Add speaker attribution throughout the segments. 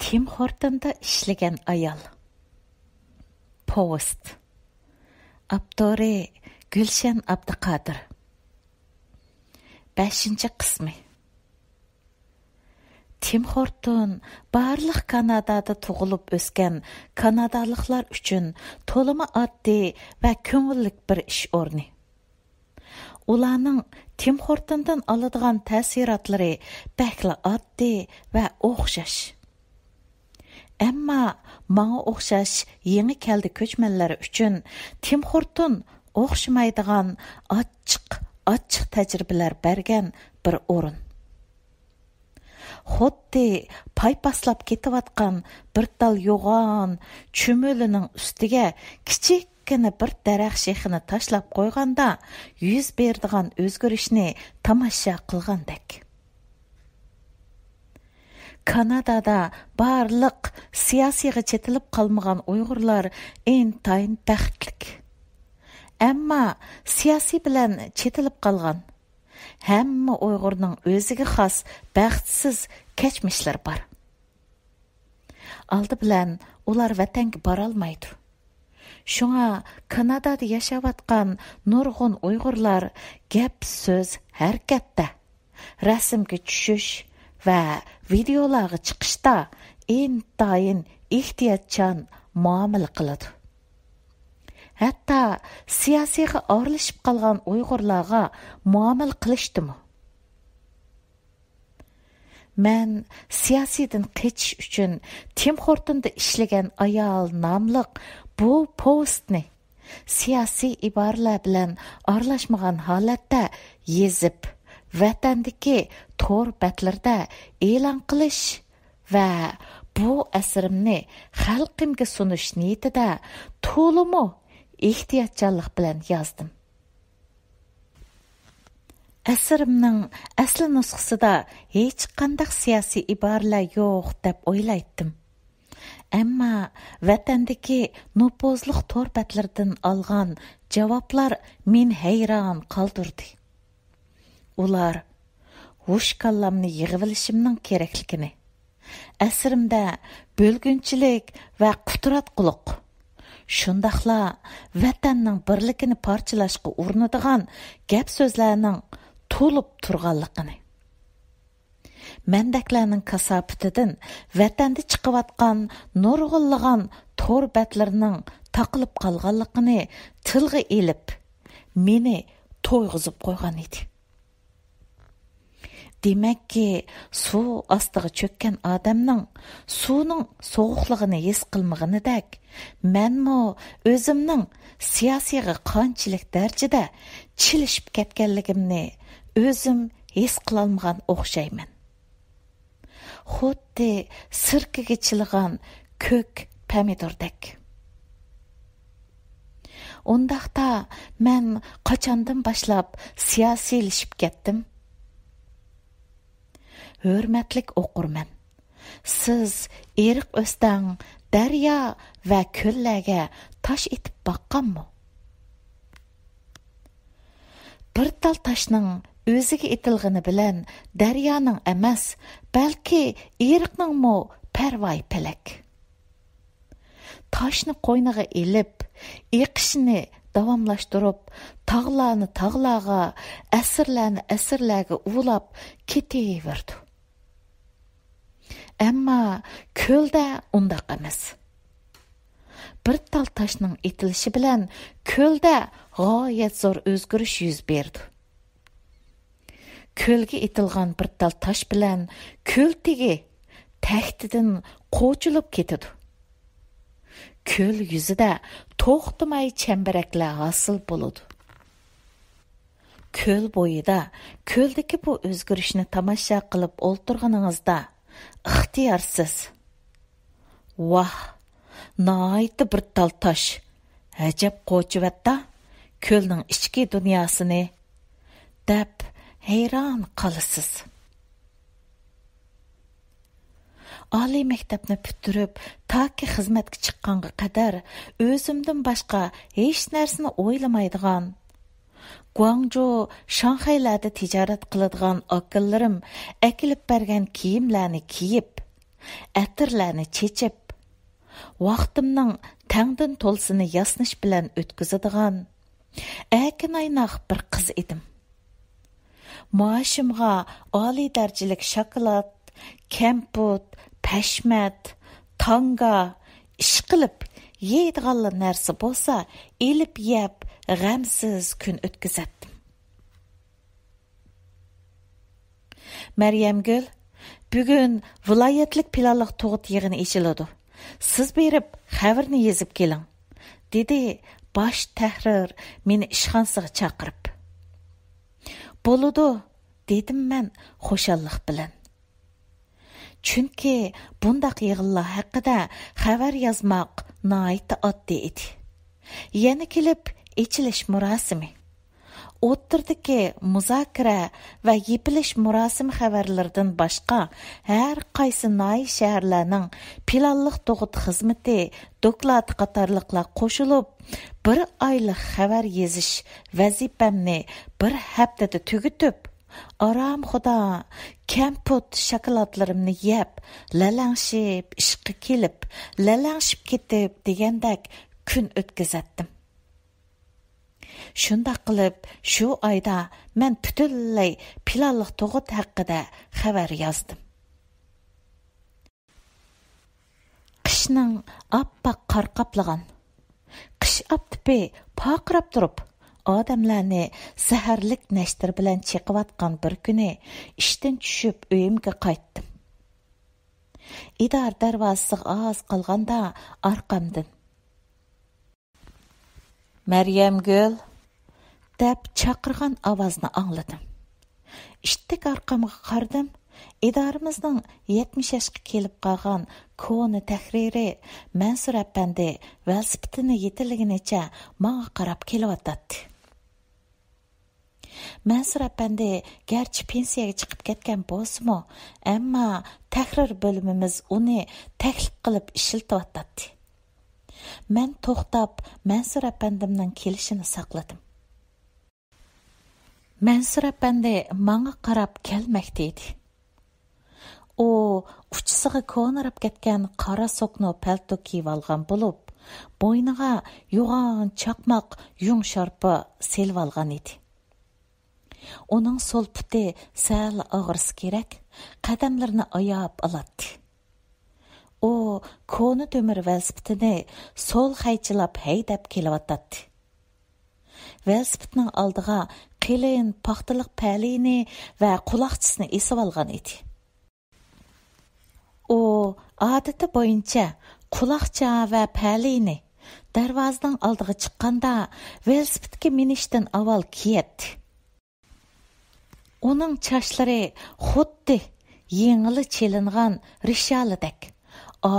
Speaker 1: Tim Hortonda ishlagan ayol. Post. Abdori Gülşen Abduqodir. 5-qismi. Tim Horton barliq Kanadada tug'ilib o'sgan kanadaliklar uchun to'limi oddiy va ko'ngillik bir ish o'rni. Ularning Tim Hortondan oladigan ta'sirotlari bakla oddiy va o'xshash. Ammo menga o'xshash yangi keldi ko'chmanlar uchun Tim Horton o'xshamaydigan ochiq tajribalar bergan bir o'rin. Xuddi paypaslab ketayotgan bir tal yo'g'on cho'milining ustiga kichikkina bir daraxt shexini tashlab qo'yganda yuz beradigan o'zgarishni tomosha qilgandek. Kanadada barliq siyosiga chetilib qolmagan Uyg'urlar intayin baxtlik. Ammo siyosiy bilan chetilib qolgan hamma Uyg'urning o'ziga xos baxtsiz kechmishlar bor. Aldı bilan ular vatanga bora olmaydi. Shunga Kanadada yashayotgan nurg'un Uyg'urlar gap so'z harakatda, rasmga tushish va videolarga chiqishda intayin ehtiyotchan muomala qiladi. Hatta siyosiga aralashib qolgan Uyg'urlarga muomala qilishdimi? Men siyosiyadan qachish uchun Tim Hortonda ishlagan ayol nomli bu postni siyosiy iboralar bilan aralashmagan holatda yezib, vatandagi to'r batlarda e'lon qilish va bu asrimni xalqimga sunish niyatida to'limi ehtiyotchanlik bilan yozdim. Asrimning asli nusxasida hech qanday siyosiy iboralar yo'q deb o'ylaydim. Ammo vatandagi nopozliq to'rbatlardan olgan javoblar meni hayron qoldirdi. Ular hush kallamni yig'ilishimning kerakligini, asrimda bo'lgunchilik va qutratquliq, shundaqla vatanning birligini parchalashga urinadigan gap so'zlarning to'lib turganligini, mandaklarning kasofatidan vatanda chiqayotgan nurg'unlagan to'rbatlarning taqilib qolganligini tilga elib, meni to'yg'izib qo'ygan edi. Demakki, suv ostiga cho'kkan odamning suvning sovuqligini his qilmaganidek, menmo o'zimning siyosiga qanchalik darajada chilishib ketganligimni o'zim his qilolmagan o'xshayman. Xuddi sirkiga chilgan ko'k pomidordek. Undaqda men qachondan boshlab siyosiylashib ketdim? Hürmetlik oqurman. Siz eriq o'stan daryo va ko'llarga tosh etib baqqanmi? Bir tal toshning o'ziga etilgani bilan daryoning emas, balki eriqningmi parvoy pelak. Toshni qo'yniga elib, eqishini davomlashtirib, tog'larni tog'larga, asrlarni asrlarga ulab ketaverdi. Ammo ko'lda undaq emas. Bir tal toshning etilishi bilan ko'lda g'oyat zo'r o'zgarish yuz berdi. Ko'lga etilgan bir tal tosh bilan ko'l tegi taxtidan qo'chilib ketadi. Ko'l yuzida to'xtamay chambaraklar hosil bo'ladi. Ko'l bo'yida ko'ldagi bu o'zgarishni tomosha qilib o'ltirganingizda ixtiyorsiz "Vah, noyta bir tal tosh, ajab qo'chivatda ko'lning ichki dunyosini" deb hayron qolasiz. Oliy maktabni bitirib, toki xizmatga chiqqanga qadar o'zimdan boshqa hech narsani o'ylamaydigan, Guangzhou, Shanxaylarda tijorat qiladigan akallarim akilib bergan kiyimlarni kiyib, әтірләні чечіп, вақтымның тәңдің толсыны ясныш білән өткізідіған, әкін айнақ бір қыз едім. Maaşımğa ali dərəcəlik şokolad, kemput, pəşmət, tanga, iş qılıb yeydiğanlı nərsi bolsa, elib yeyib g'amsiz kun o'tkazatdim. Maryamgul, bugun viloyatlik planliq tug'ut yig'ini ochiladi. Siz berib xabarni yezib keling, dedi bosh tahrir meni ishxonasiga chaqirib. Boludu, dedim mən xoşallıq bilən. Çünki bundaq yığınlar haqqında xəbər yazmaq naiti addi idi. Yeni kelib içilish murasimi. O'ttirdiki muzokara va yepilish murasimi xabarlardan boshqa har qaysi noy shaharlarning planliq tug'ut xizmati doklad qatorliqlar qo'shilib bir oylik xabar yezish vazifamni bir haftada tugutib, aram xudo kemput shokoladlarimni yeb, lalangshib, ishqa kelib, lalangshib ketib degandak kun o'tkazatdim. Shunda qilib, shu oyda men butunlay planliq tug'ut haqida xabar yozdim. Qishning oppoq qor qoplagan, qish optipi poqirab turib, odamlarni saharlik nashtir bilan cheqiyotgan bir kuni ishdan tushib uyimga qaytdim. Idor darvozasiga oz qolganda orqamdan Maryamgul deb chaqirgan ovozni angladim. Ishtik orqamga qardim. İdarimizning 70 yoshga kelib qolgan koni tahriri Mansur apandi velosipedini yetilganicha menga qarab kelyotdi. Mansur apandi garchi pensiyaga chiqib ketgan bo'lsa-mu, ammo tahrir bo'limimiz uni taklif qilib ishiltiyotdi. Men to'xtab Mansur apandimning kelishini saqladim. Mansur apandi menga qarab kelmoqda edi. O uchisiga ko'nirib ketgan qora sokno palto kiyib olgan bo'lib, bo'yniga yo'g'on chaqmoq yung sharpa selib olgan edi. Uning so'l puti sal og'risi kerak, qadamlarini oyab oladi. O ko'ni temir velosipedini so'l haychilab haydab kelyotdi. Velosipedning oldiga qilin paxtaliq palini va quloqchisini esib olgan edi. O odati bo'yicha quloqcha va palini darvozadan oldiga chiqqanda velosipedga minishdan avval kiyatdi. Uning chochlari xuddi yengili chelingan rishalidek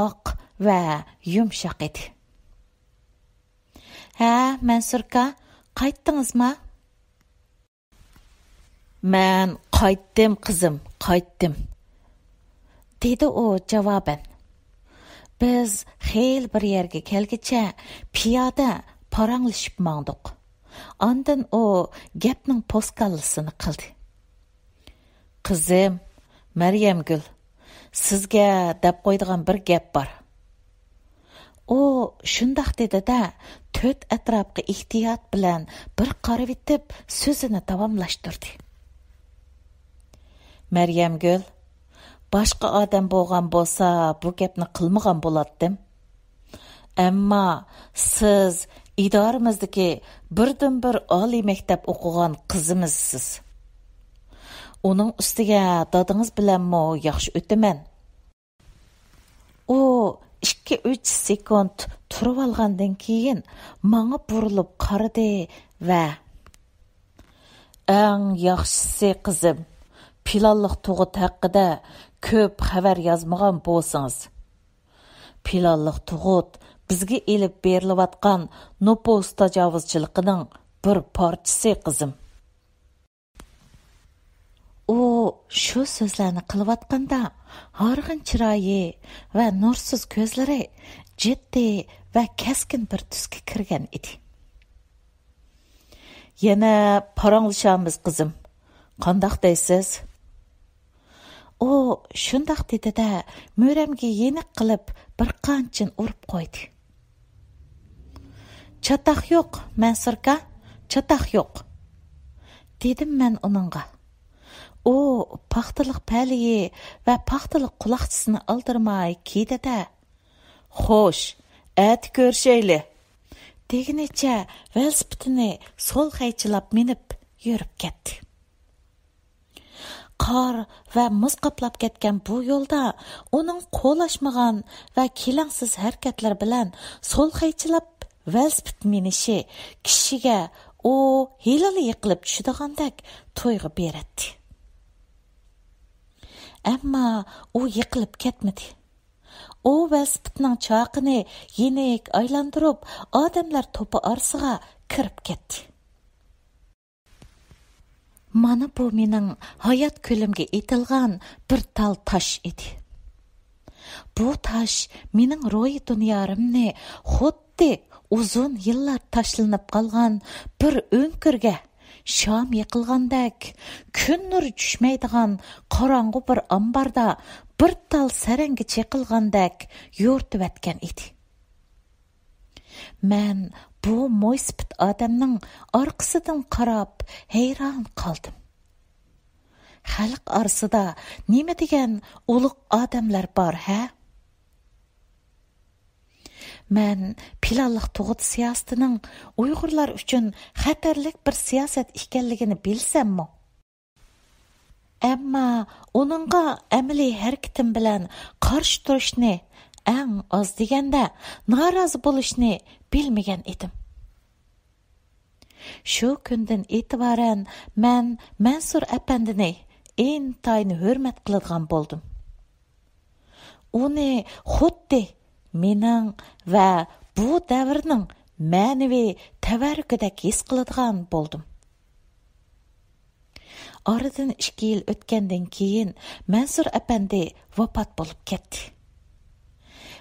Speaker 1: oq va yumshoq edi. Ha, Mansurka, qaytdingizmi? Men qaytdim qizim, qaytdim. Dedi o javoban. Biz xeyl bir yerga kelgicha piyoda paranglashib mangdiq. Ondan o gapning poskallisini qildi. Qizim, Maryamgul, sizga deb qo'ydigan bir gap bor. O shundoq dedi-da, to'rt atrofga ehtiyot bilan bir qarab etib so'zini davomlashtirdi. Maryamgul, boshqa odam bo'lgan bo'lsa, bu gapni qilmagan bo'lardim. Ammo siz idoramizdagi birdan-bir oliy maktab o'qigan qizimizsiz. Uning ustiga dadingiz bilanmi yaxshi o'taman. U 2-3 sekund turib olgandan keyin menga burilib qaradi va "Eng yaxshisi qizim, planliq tug'ut haqida ko'p xabar yozmagan bo'lsangiz. Planliq tug'ut bizga elib berilayotgan nopos tajovuzchiligining bir parchasi qizim." O shu so'zlarni qilayotganda horg'in chiroyi va nursiz ko'zlari jiddiy va keskin bir tusga kirgan edi. Yana paranglashamiz qizim. Qandoq deysiz? O O shundoq dedi-da, mo'ramga yeniq qilib bir qanchin urib qo'ydi. Chataq yo'q, Mansurka, chataq yo'q, dedim men uningga. O paxtaliq paliyi va paxtaliq quloqchisini aldirmay kiydi-da. Xo'sh, ati ko'rishayli, deginicha velosipedini so'l qaychilab minib yurib ketdi. Qor va muz qaplab ketgan bu yo'lda uning qo'lashmagan va kelangsiz harakatlar bilan so'l qaychilab velosiped minishi kishiga u hilali yiqilib tushidigandek to'yg'i beradi. Ammo u yiqilib ketmadi. O velosipedning chaqini yenik aylantirib, odamlar to'pi orasiga kirib ketdi. Mana bu mening hayot ko'limga etilgan bir tal tosh edi. Bu tosh mening ro'yi dunyorimni xuddi uzun yillar tashlanib qolgan bir o'nkirga, sham yiqilgandek, kun nuri tushmaydigan qorong'u bir ambarda bir tal saranga cheqilgandek yo'rtib etgan edi. Men bu mo'ysipit odamning orqasidan qarab hayron qoldim. Xalq orasida nima degan ulug' odamlar bor, ha? Men planliq tug'ut siyosatining Uyg'urlar uchun xatarlik bir siyosat ekanligini bilsammi? Ammo uningga amaliy harakatim bilan qarshi turishni, eng oz deganda norozi bo'lishni bilmagan edim. Shu kundan e'tiboran men Mansur apandini intayin hurmat qiladigan bo'ldim. Uni xuddi mening va bu davrning ma'naviy tavarrukidek his qiladigan bo'ldim. Oradan 2 yil o'tgandan keyin Mansur apandi vafot bo'lib ketdi.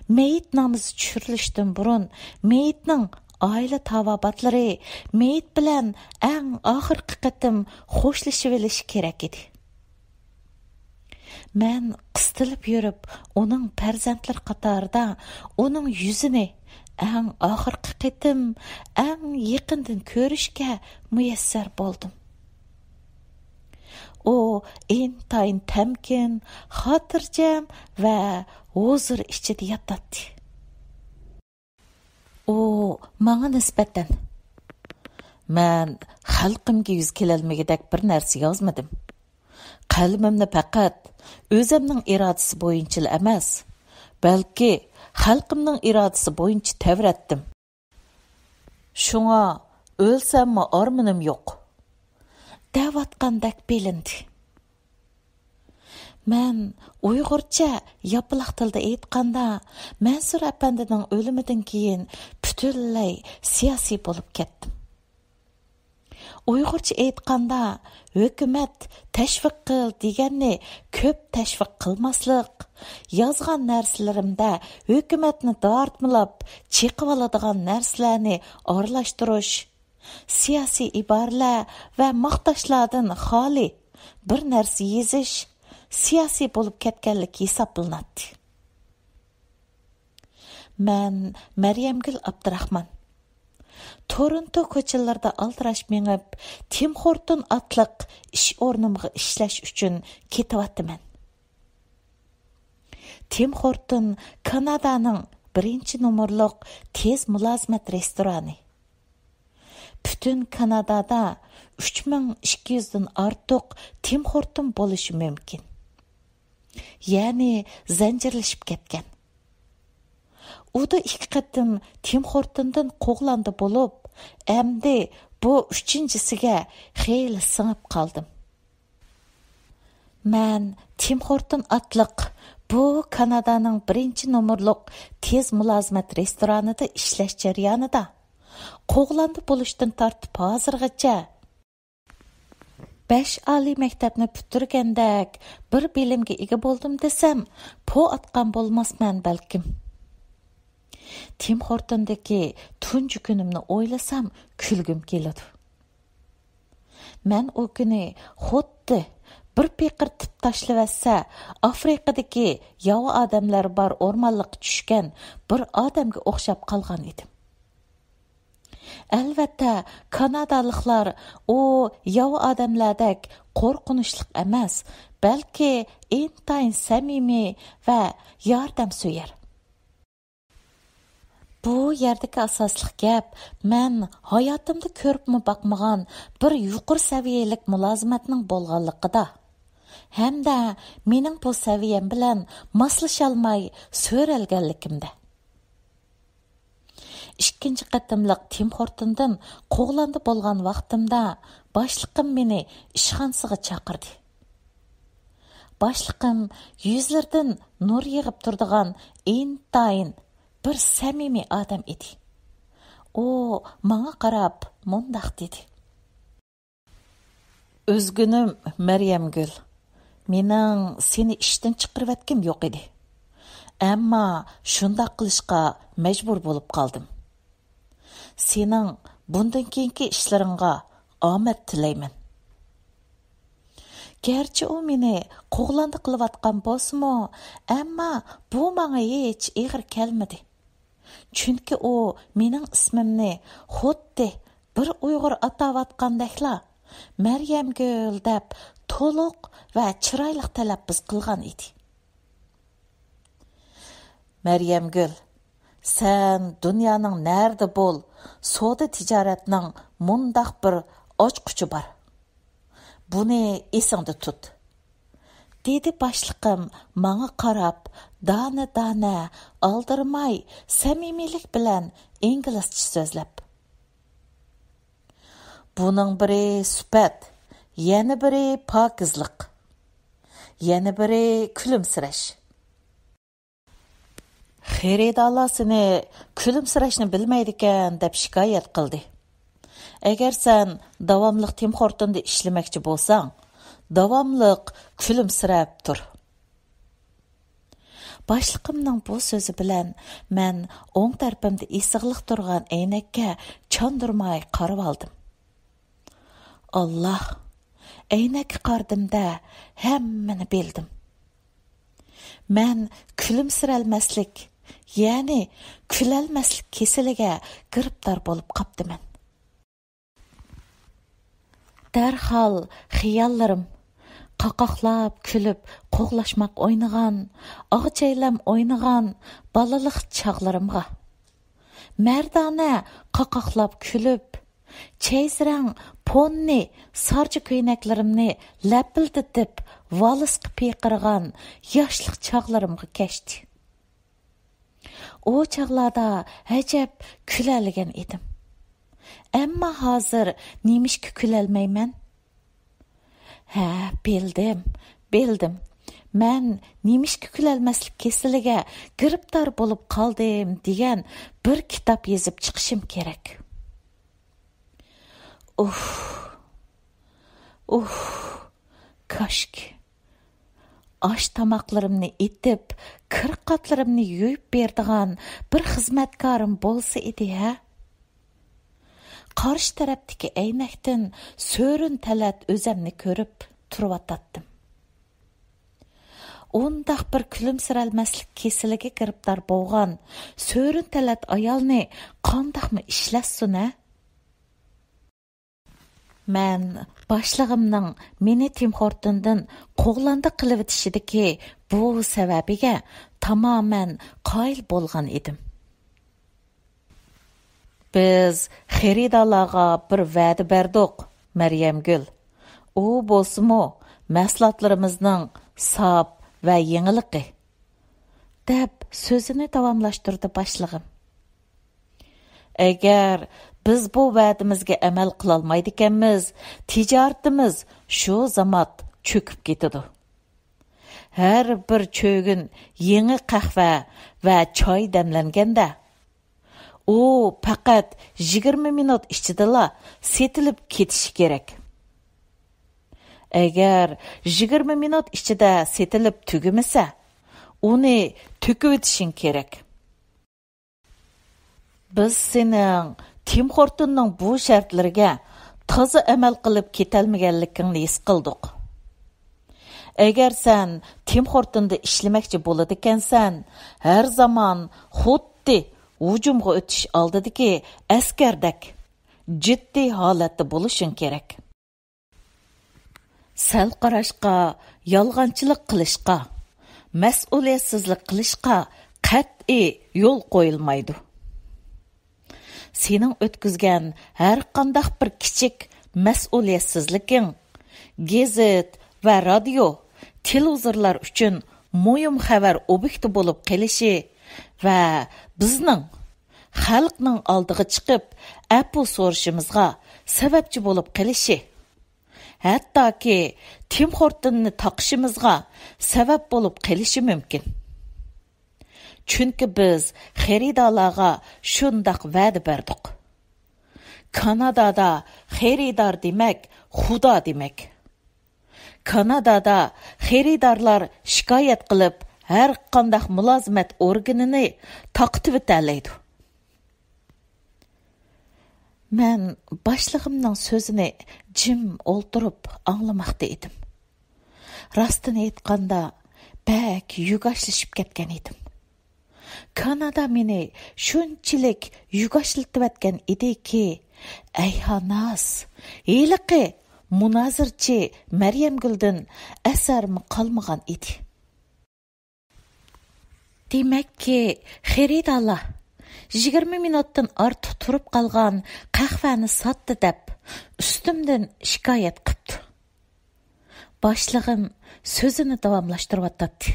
Speaker 1: Meyit namozi tushirilishdan burun meyitning oila tavobatlari meyit bilan eng oxirgi qatim xo'shlashib olish kerak edi. Men qistilib yurib, uning farzandlar qatorida uning yuzini eng oxirgi qatim eng yaqindan ko'rishga muyassar bo'ldim. O intayin tamkin, xotirjam va huzur ichida yotadi. O menga nisbatan men xalqimga yuz kelolmagidek bir narsa yozmadim. Qalbimni faqat o'zimning irodasi bo'yicha emas, balki xalqimning irodasi bo'yicha tavratdim. Shunga o'lsammi armonim yo'q, devatqandek bilindi. Men Uyg'urcha yapılaq tilda aytganda, Mansur apandining o'limidan keyin butunlay siyosiy bo'lib ketdim. Uyg'urcha aytganda, hukumat tashviq qil deganni ko'p tashviq qilmaslik, yozgan narsalarimda hukumatni dartmilab chiqib oladigan narsalarni aralashtirish, siyosiy iboralar va maqtashlardan xoli bir narsa yezish siyosiy bo'lib ketganlik hisoblanadi. Men Maryamgul Abdurahmon Toronto ko'chalarida aldirash mengib, Tim Horton atliq ish o'rnimga ishlash uchun ketyapman. Tim Horton Kanadaning 1-nomerlik tez mulozimat restorani. Butun Kanadada 3200 dan ortiq Tim Horton bo'lishi mumkin. Ya'ni zanjirlashib ketgan. U da 2 qatim Tim Hortondan qo'g'landi bo'lib, endi bu 3-chisiga xeyli singib qoldim. Men Tim Horton atliq bu Kanadaning 1-nomerlik tez mulozimat restoranida ishlash jarayonida qo'g'landi bo'lishdan tortib hozirgacha 5 oliy maktabni bitirgandek bir bilimga ega bo'ldim desam, po atgan bo'lmasman balkim. Tim Hortondagi tunji kunimni o'ylasam kulgim keladi. Men o kuni xuddi bir peqir tip tashlavassa, Afrikadagi yova odamlar bor o'rmonliqqa tushgan bir odamga o'xshab qolgan edim. Albatta, Kanadaliklar o yova odamlardek qo'rqinchli emas, balki intayin samimiy va yordamso'yar. Bu yerdagi asosli gap, men hayotimda ko'ribmi boqmagan bir yuqori saviyalik mulozimatning bo'lganligida, hamda mening bu saviyam bilan moslasholmay so'ralganligimda. Ikkinchi qatimliq Tim Hortondan qo'g'landi bo'lgan vaqtimda boshliqim meni ishxonasiga chaqirdi. Boshliqim yuzlardan nur yig'ib turadigan intayin bir samimiy odam edi. O menga qarab mundaq dedi. O'zgunim Maryamgul, mening seni ishdan chiqarib yo'q edi. Ammo shunday qilishga majbur bo'lib qoldim. Sening bundan keyingi ishlaringga omad tilayman. Gerçi o meni qo'g'landi qilayotgan bo'lsa-mu, ammo bu menga hech ig'ir kelmadi. Chunki o mening ismimni xuddi bir Uyg'ur atayotgandekla Maryamgul deb to'liq va chiroyli talaffuz qilgan edi. Maryamgul, sen dunyoning nerede bo'l, savdo tijoratning mundaq bir ochquchi bor. Buni esingda tut. Dedi boshliqim menga qarab, dana aldirmay, samimiylik bilan inglizcha so'zlab. Buning biri sifat, yana biri pokizlik, yana biri kulimsirash. Xaridorlar seni kulimsirashni bilmaydi ekan deb shikoyat qildi. Agar sen davomliq Tim Hortonda ishlamoqchi bo'lsang, davomliq kulimsirab tur. Boshliqimning bu so'zi bilan men o'ng tarafimda isig'liq turgan aynakka chondirmay qarab oldim. Allah, aynakka qardimda hammani bildim. Men kulimsiralmaslik, ya'ni kulalmaslik kasaliga giribdor bo'lib qopdiman. Darhol xiyollarim qaqoqlab kulib qo'g'lashmoq o'ynagan, og'chaylam o'ynagan balaliq chog'larimga, mardona qaqoqlab kulib, chaysirang ponni sarcha ko'ynaklarimni lapildatib valisqa piyqirgan yoshlik chog'larimga kechdi. O chog'larda ajab kulalagan edim. Ammo hozir nemishga kulalmayman? Ha, bildim. Men nemishga kulalmaslik kasaliga giribdor bo'lib qoldim degan bir kitob yozib chiqishim kerak. Koshki. Ash tamoqlarimni etib, kirqatlarimni yuyib berdigan bir xizmatkorim bo'lsa edi, ha? Qarshi tarafdagi aynakdan so'rin talat o'zimni ko'rib turib-atdim. Ondaq bir kulimsiralmaslik kasaliga giribdor bo'lgan so'rin talat ayolni qandaqmi ishlassin-a? Men boshlig'imning meni Tim Hortondan qo'g'landi qilib o'tishidagi bu sababiga tamoman qoyil bo'lgan edim. Biz xaridorlarga bir va'da berdik, Maryamgul. U bo'lsa-mu mahsulotlarimizning sop va yengiligi deb so'zini davomlashtirdi boshlig'im. Agar biz bu va'damizga amal qila olmaydi ekanmiz, tijoratimiz shu zamot cho'kib ketadi. Har bir cho'gin yangi qahva va choy damlanganda u faqat 20 minut ichida setilib ketishi kerak. Agar 20 minut ichida setilib tugimasa, uni to'kib o'tishing kerak. Biz sening Tim Hortonning bu shartlariga toza amal qilib ketalmaganligingni his qildik. Agar sen Tim Hortonda ishlamoqchi bo'ladi ekansan, har zamon xuddi hujumga o'tish oldidagi askardek jiddiy holatda bo'lishing kerak. Sal qarashqa, yolg'onchilik qilishqa, mas'uliyatsizlik qilishqa qat'iy yo'l qo'yilmaydi. Sening o'tkazgan har qanday bir kichik mas'uliyatsizliging gazet va radio, televizorlar uchun muhim xabar obyekti bo'lib qolishi va bizning xalqning oldiga chiqib apu so'rashimizga sababchi bo'lib qolishi, hattoki Tim Hortonni taqishimizga sabab bo'lib qolishi mumkin. Chunki biz xaridorlarga shundaq va'da berdik. Kanadada xaridor demak xudo demak. Kanadada xaridorlar shikoyat qilib, har qanday mulozimat organini taqitib o'tadi. Men boshlig'imning so'zini jim o'ltirib anglamoqda edim. Rostini aytganda, bak yugoshlashib ketgan edim. Kanada meni shunchalik yugoshlitayotgan ediki, ayhanas, iliqi munozirchi Maryamguldan asarmi qolmagan edi. Demakki, xaridorlar 20 minutdan ortiq turib qolgan qahvani sotdi deb ustimdan shikoyat qildi. Boshlig'im so'zini davomlashtiryapti.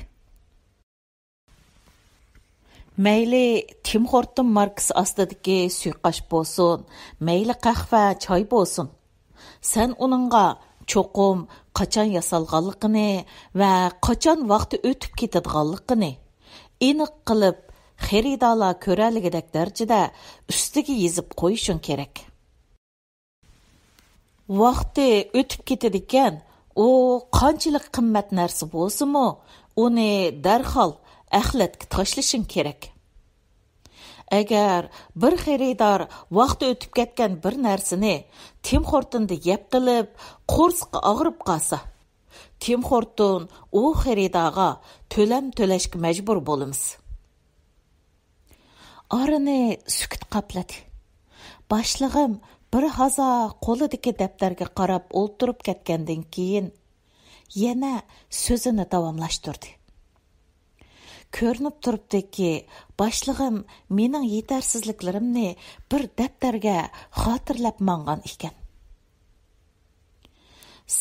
Speaker 1: Mayli Tim Horton markasi ostidagi suyqash bo'lsin, mayli qahva, choy bo'lsin. Sen uningga cho'qim qachon yasalganligini va qachon vaqti o'tib ketadiganligini aniq qilib xaridorlar ko'raligidek darajada ustiga yezib qo'yishing kerak. Vaqti o'tib ketadi ekan, u qanchalik qimmat narsa bo'lsa-mu, uni darhol axlatga tashlashing kerak. Agar bir xaridor vaqti o'tib ketgan bir narsani Tim Hortonda yeb qilib, qo'rsqi og'rib qolsa, Tim Horton u xaridorga to'lam to'lashga majbur bo'lamiz. Orani sukut qapladi. Boshlig'im bir hazo qo'lidagi daftarga qarab o'ltirib ketgandan keyin yana so'zini davomlashtirdi. Ko'rinib turibdiki, boshlig'im mening yetarsizliklarimni bir daftarga xotirlab mangan ekan.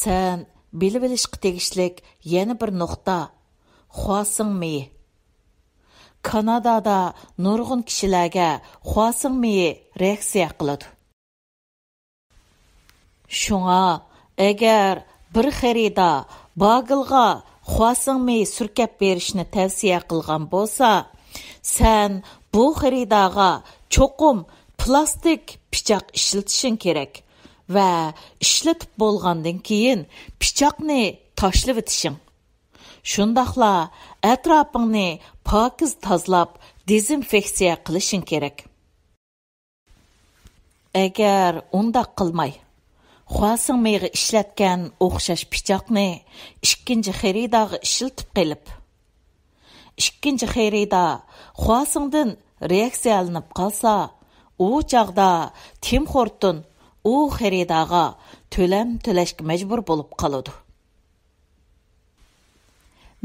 Speaker 1: Sen bilib bilishga tegishlik yana bir nuqta, xo'singmi? Kanadada nurg'un kishilarga xo'singmi reaksiya qiladi. Shunga, agar bir xaridor bagilga xo'singmi surkab berishni tavsiya qilgan bo'lsa, sen bu xaridorga cho'qim plastik pichoq ishlatishing kerak va ishlatib bo'lgandan keyin pichoqni tashlab o'tishing. Shundaqla atrofingni pokiz tozalab, dezinfeksiya qilishing kerak. Agar undaq qilmay, xo'singmiga ishlatgan o'xshash pichoqni ikkinchi xaridorga ishlatib qilib, ikkinchi xaridor xo'singdan reaksiyalanib qolsa, u chaqda Tim Horton u xaridorga to'lam to'lashga majbur bo'lib qoladi.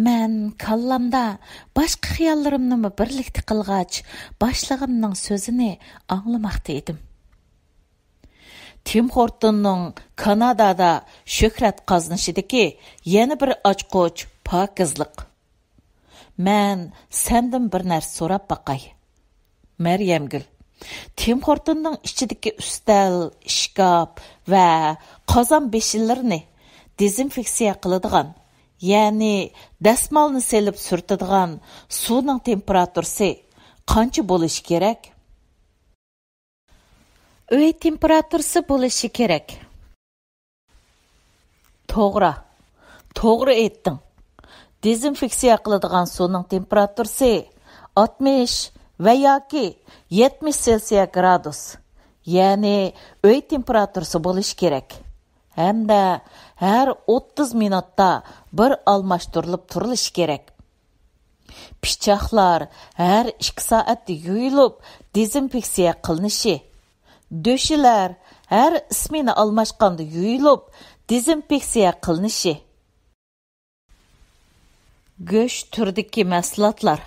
Speaker 1: Men kallamda boshqa xiyollarimni birlikda qilgach, boshlig'imning so'zini anglamoqda edim. Tim Hortonning Kanadada shuhrat qozonishidagi yana bir ochqoch pokizlik. Men sendan bir narsa so'rab baqay. Maryamgul, Tim Hortonning ichidagi ustal, shkaf va qozon beshinlarini dezinfeksiya qiladigan, ya'ni dasmalni selib surtadigan suvning temperaturasi qancha bo'lishi kerak? Uy temperaturasi bo'lishi kerak. To'g'ri aytding. Dezinfeksiya qiladigan suvning temperaturasi 60 va yoki 70 Selsiya gradus, ya'ni uy temperaturasi bo'lishi kerak. hamda har 30 minutda bir almashtirilib turilishi kerak. Pichoqlar har 2 soatda yuyilib, dezinfeksiya qilinishi. Döşiler her ismini almashqanda yuyilib, dezinfeksiya qilinishi. Go'sht turdagi mahsulotlar,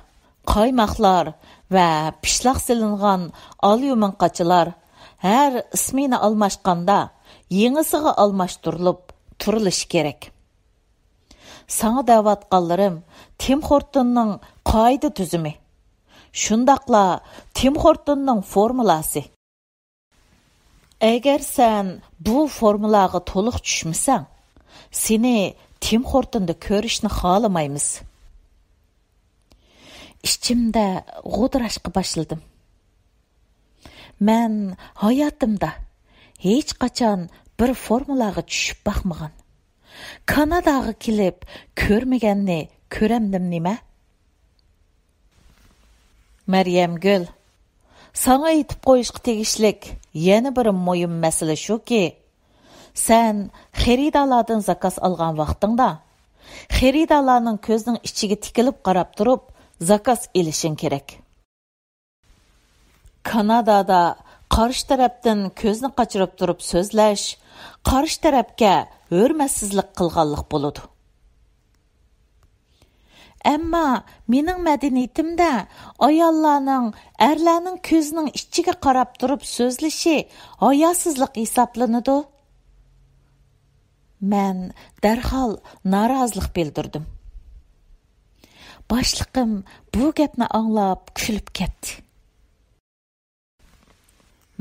Speaker 1: qaymoqlar va pishloq silingan alyumin qachilar her ismini almashqanda yengisiga almashtirilib turilishi kerak. Sana davatqanlarım Tim Hortonning qoida tuzumi. Shundaqla Tim Hortonning formulasi. Agar sen bu formulaga to'liq tushmasang, seni Tim Hortonda ko'rishni xohlamaymiz. İçimde g'o'dirashga boshladim. Men hayotimda hech qachon bir formulaga tushib baxmagan. Kanadaga kelib ko'rmaganni ko'ramdim nima? Maryam Gül, sana aytib qo'yishga tegishlik yana bir muhim masala shuki, sen xaridorlardan zakaz olgan vaqtingda, xaridorlarning ko'zining ichiga tikilib qarab turib, zakaz elishing kerak. Kanadada qarshi tarafdan ko'zni qochirib turib so'zlash, qarshi tarafga hurmatsizlik qilganlik bo'ladi. Ammo mening madaniyatimda ayollarning erlarning ko'zining ichiga qarab turib so'zlashi hayosizlik hisoblanadi. Men darhol norozilik bildirdim. Boshliqim bu gapni anglab kulib ketdi.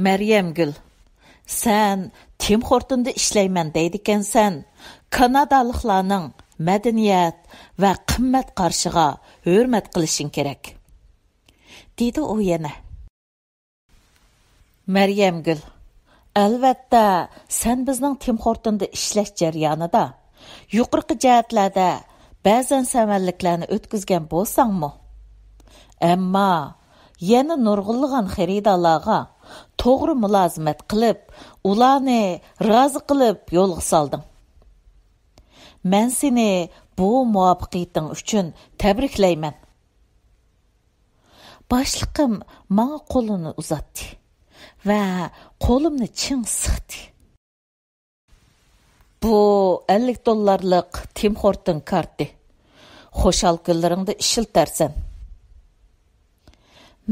Speaker 1: Maryam Gül, sen Tim Hortonda ishlayman deydikansan, Kanadaliklarning madaniyat va qimmat qarshiga hurmat qilishing kerak, dedi u yana. Maryam Gül, albatta sen bizning Tim Hortonda ishlash jarayonida yuqorqi jihatlarda ba'zan savalliklarni o'tkazgan bo'lsangmi, ammo yana nurg'unlagan xaridorlarga to'g'ri mulozimat qilib, ularni rozi qilib yo'lga solding. Men seni bu muvaffaqiyating uchun tabriklayman. Boshliqim menga qo'lini uzatdi va qo'limni ching siqdi. Bu $50 Tim Horton karti. Xo'shal kunlaringda ishiltarsan.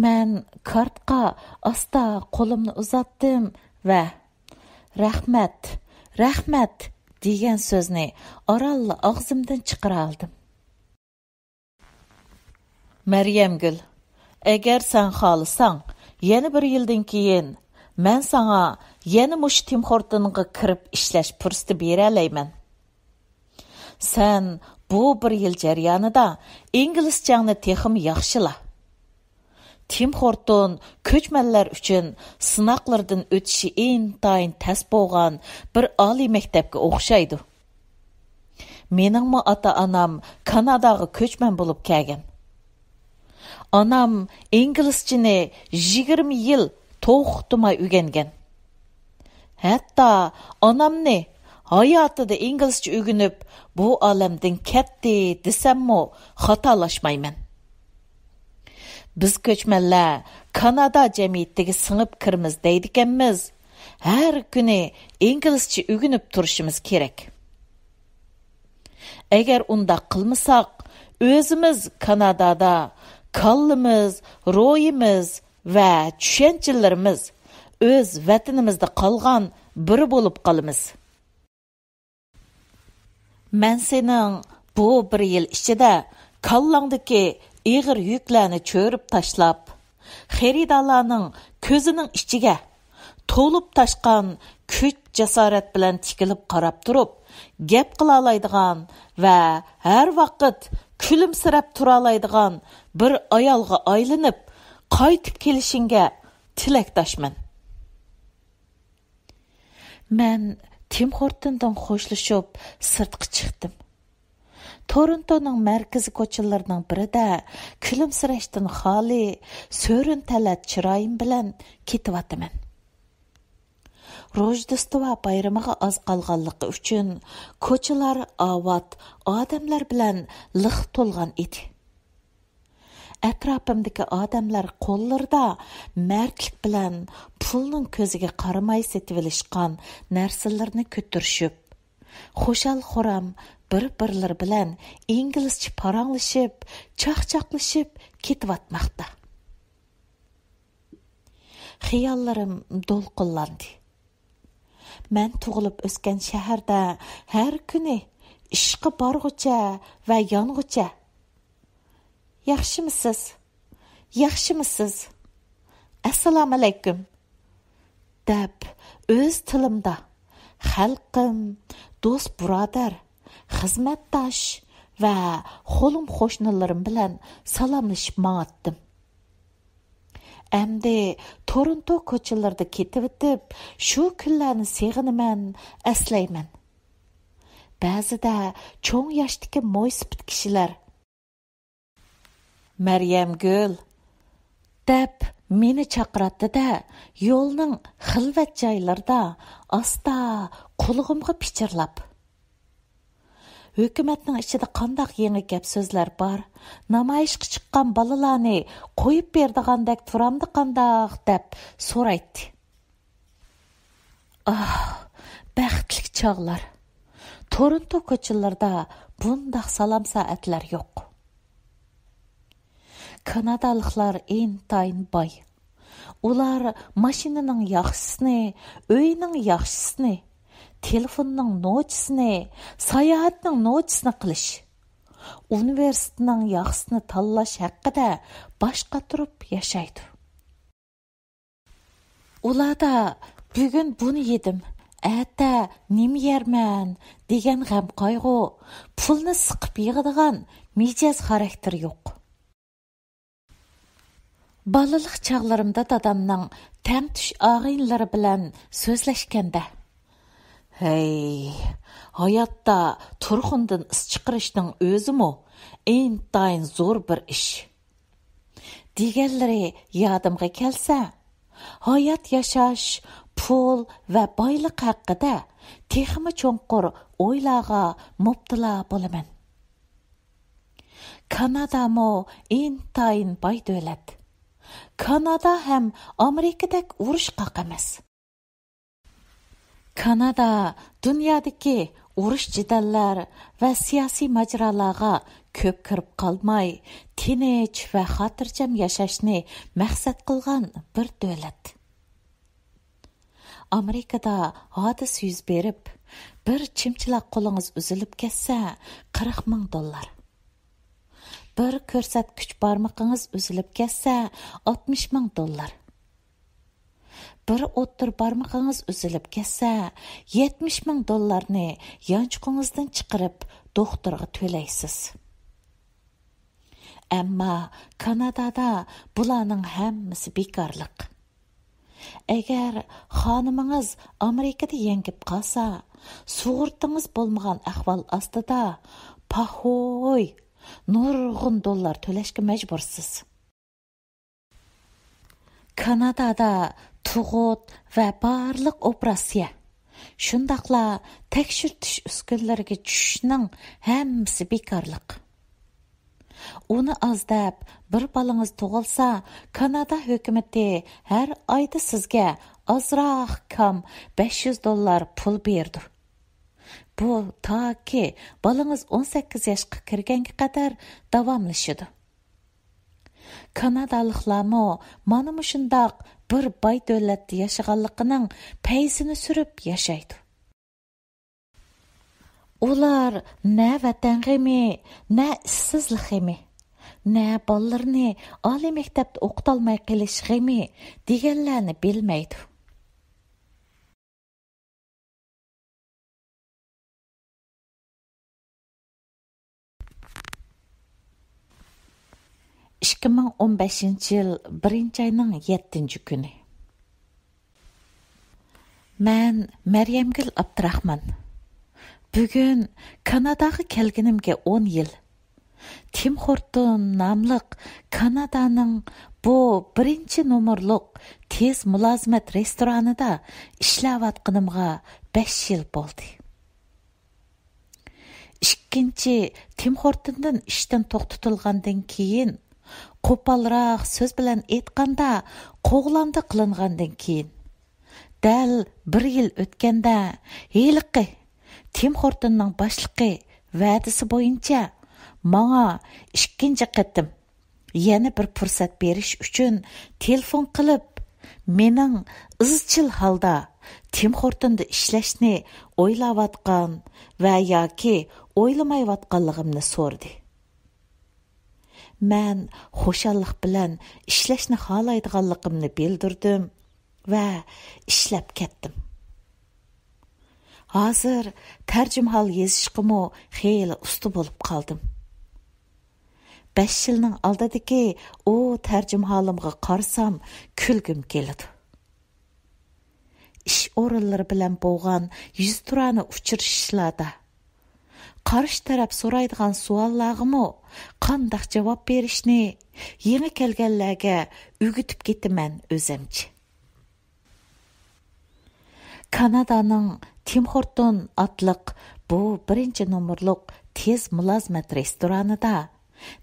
Speaker 1: Men kartqa asta qo'limni uzatdim va rahmat degan so'zni oralla og'zimdan chiqara oldim. Maryam Gül, agar sen xohlasang, yana bir yildan keyin men sana yana mush Tim Hortonga kirib ishlash fursati bera olayman. Sen bu bir yil jarayonida inglizchangni texim yaxshila. Tim Horton ko'chmanlar uchun sinoqlardan o'tishi intayin tas bo'lgan bir oliy maktabga o'xshaydi. Meningmi ota-onam Kanadaga ko'chman bo'lib kelgan. Onam inglizchani 20 yil to'xtamay o'rgangan. Hatto onamni hayotida inglizcha o'rganib, bu olamdan ketdi desammi, xatolashmayman. Biz ko'chmanlar Kanada jamiyatiga singib kirmiz deydiganmiz. Har kuni inglizcha o'rganib turishimiz kerak. Agar unda qilmasak, o'zimiz Kanadada kallimiz, ro'yimiz va tushunchalarimiz o'z vatanimizda qolgan biri bo'lib qolamiz. Men sening bu bir yil ichida kallangdagi ig'ir yuklarni cho'rib tashlab, xaridorlarning ko'zining ichiga to'lib tashqan kuch jasorat bilan tikilib qarab turib, gap qila oladigan va har vaqt kulimsirab tura oladigan bir ayolga aylanib, qaytib kelishingga tilakdoshman. Men Tim Hortondan xo'shlashib sirtqa chiqdim. Torontoning markaziy ko'chalarining birida kulimsirashdan xoli, so'rin talat chiroyim bilan ketyapman. Rojdestvo bayramıga az qalğanlığı üçün koçalar avat, adamlar bilan liq to'lgan edi. Ətrafımdakı adamlar qo'llarida mərtlik bilan pulning ko'ziga qaramay setib olishgan narsalarni ko'tarishib, xo'shal-xo'ram bir-birlari bilan inglizcha paranglashib, chaqchaqlashib ketayotmoqda. Xiyollarim do'lqinlandi. Men tug'ilib o'sgan shaharda har kuni ishqa borg'ucha va yong'ucha. Yaxshimisiz? Yaxshimisiz? Assalomu alaykum. Deb o'z tilimda xalqim, do'st birodar, xizmatdosh va qo'lim qo'shnilarim bilan salomlashib ma'atdim. Әмді Торонто ko'chalarida ketib o'tib, shu kunlarni seg'inaman, aslayman. Ba'zida cho'ng yoshdagi mo'ysipit kishilar Maryam Gul deb meni chaqiratdi-da, yo'lning xilvat joylarida asta qulog'imga pichirlab. Hökumətning içində qandaq yeni gap sözlər bar, namayışqa chiqqan balalarni qo'yib berdigandek turamdi qandaq deb so'raydi. Baxtli chog'lar. Toronto ko'chalarida bundaq salom soatlar yo'q. Kanadaliklar intayin boy. Ular mashinaning yaxshisini, uyning yaxshisini, telefonning nochisini, sayohatning nochisini qilish, universitetning yaxshisini tanlash haqida boshqa turib yashaydi. Ularda bugun buni yedim, ata nima yerman degan g'am qayg'u, pulni siqib yig'adigan mijoz xarakter yo'q. Balalik chog'larimda dadamning tangtush og'aynilari bilan so'zlashganda Hey, hayotda turxundan is chiqarishning o'zimi intayin zo'r bir ish. Deganlari yodimga kelsa, hayot yashash, pul va boylik haqida texmi cho'nqur o'ylarga mubtala bo'laman. Kanadamo intayin boy davlat. Kanada ham Amerikadek urush qaqamas. Kanada dunyodagi urush jidallar va siyosiy majralarga ko'p kirib qolmay, tinch va xotirjam yashashni maqsad qilgan bir davlat. Amerikada hodis yuz berib, bir chimchiloq qo'lingiz uzilib ketsa, $40,000. Bir ko'rsatkich barmog'ingiz uzilib ketsa, $60,000. Bir o'ttir barmog'ingiz uzilib ketsa, $70,000 yanchqingizdan chiqarib doktorga to'laysiz. Ammo Kanadada bularning hammasi bekorlik. Agar xonimingiz Amerikada yengib qolsa, sug'urtingiz bo'lmagan ahvol ostida pahoy nurg'un dollar to'lashga majbursiz. Kanadada tug'ut va barliq operatsiya, shundaqla tekshirtish uskunlariga tushishning hammasi bekorlik. Uni azdab bir balangiz tug'ilsa, Kanada hukumati har oyda sizga ozroq kam $500 pul berdi. Bu toki balangiz 18 yoshga kirganga qadar davomlashadi. Kanadaliklarmo mana shundoq bir boy davlatda yashaganligining paysini surib yashaydi. Ular na vatang'imi, na ishsizlig'imi, na bolalarni oliy maktabda o'qitolmay qilishg'imi deganlarni bilmaydi. ...2015 yil 1-oyning 7-kuni. Men Maryamgul Abdurahman. Bugun Kanadaga kelganimga 10 yil. Tim Horton namlıq Kanadaның bu birinci numurluq tez mülazmet restoranida işləvatqınımğa 5 yıl boldu. İkinci Tim Horton'dan işten to'xtatilgandan keyin, qo'polroq so'z bilan aytganda, qo'g'landa qilingandan keyin, dal 1 yil o'tganda, heliqi Tim Horton'ning boshlig'i va'dasi bo'yicha menga ikkinchi qatim yana bir fursat berish uchun telefon qilib, mening izchil holda Tim Horton'da ishlashni o'ylayotgan va yoki o'ylamayotganligimni so'rdi. Men xo'shallik bilan ishlashni xohlaydiganligimni bildirdim va ishlab ketdim. Hozir tarjimahol yozishqimi xeyli usta bo'lib qoldim. 5 yilning oldidagi o tarjimaholimga qarsam kulgim keladi. İş o'rinlari bilan bo'lgan yuz turani uchrashishlarda qarshi taraf so'raydigan savollarga qanday javob berishni yangi kelganlarga o'rgatib ketaman o'zimcha. Kanadaning Tim Horton atliq bu birinchi numurliq tez mülazmet restoranida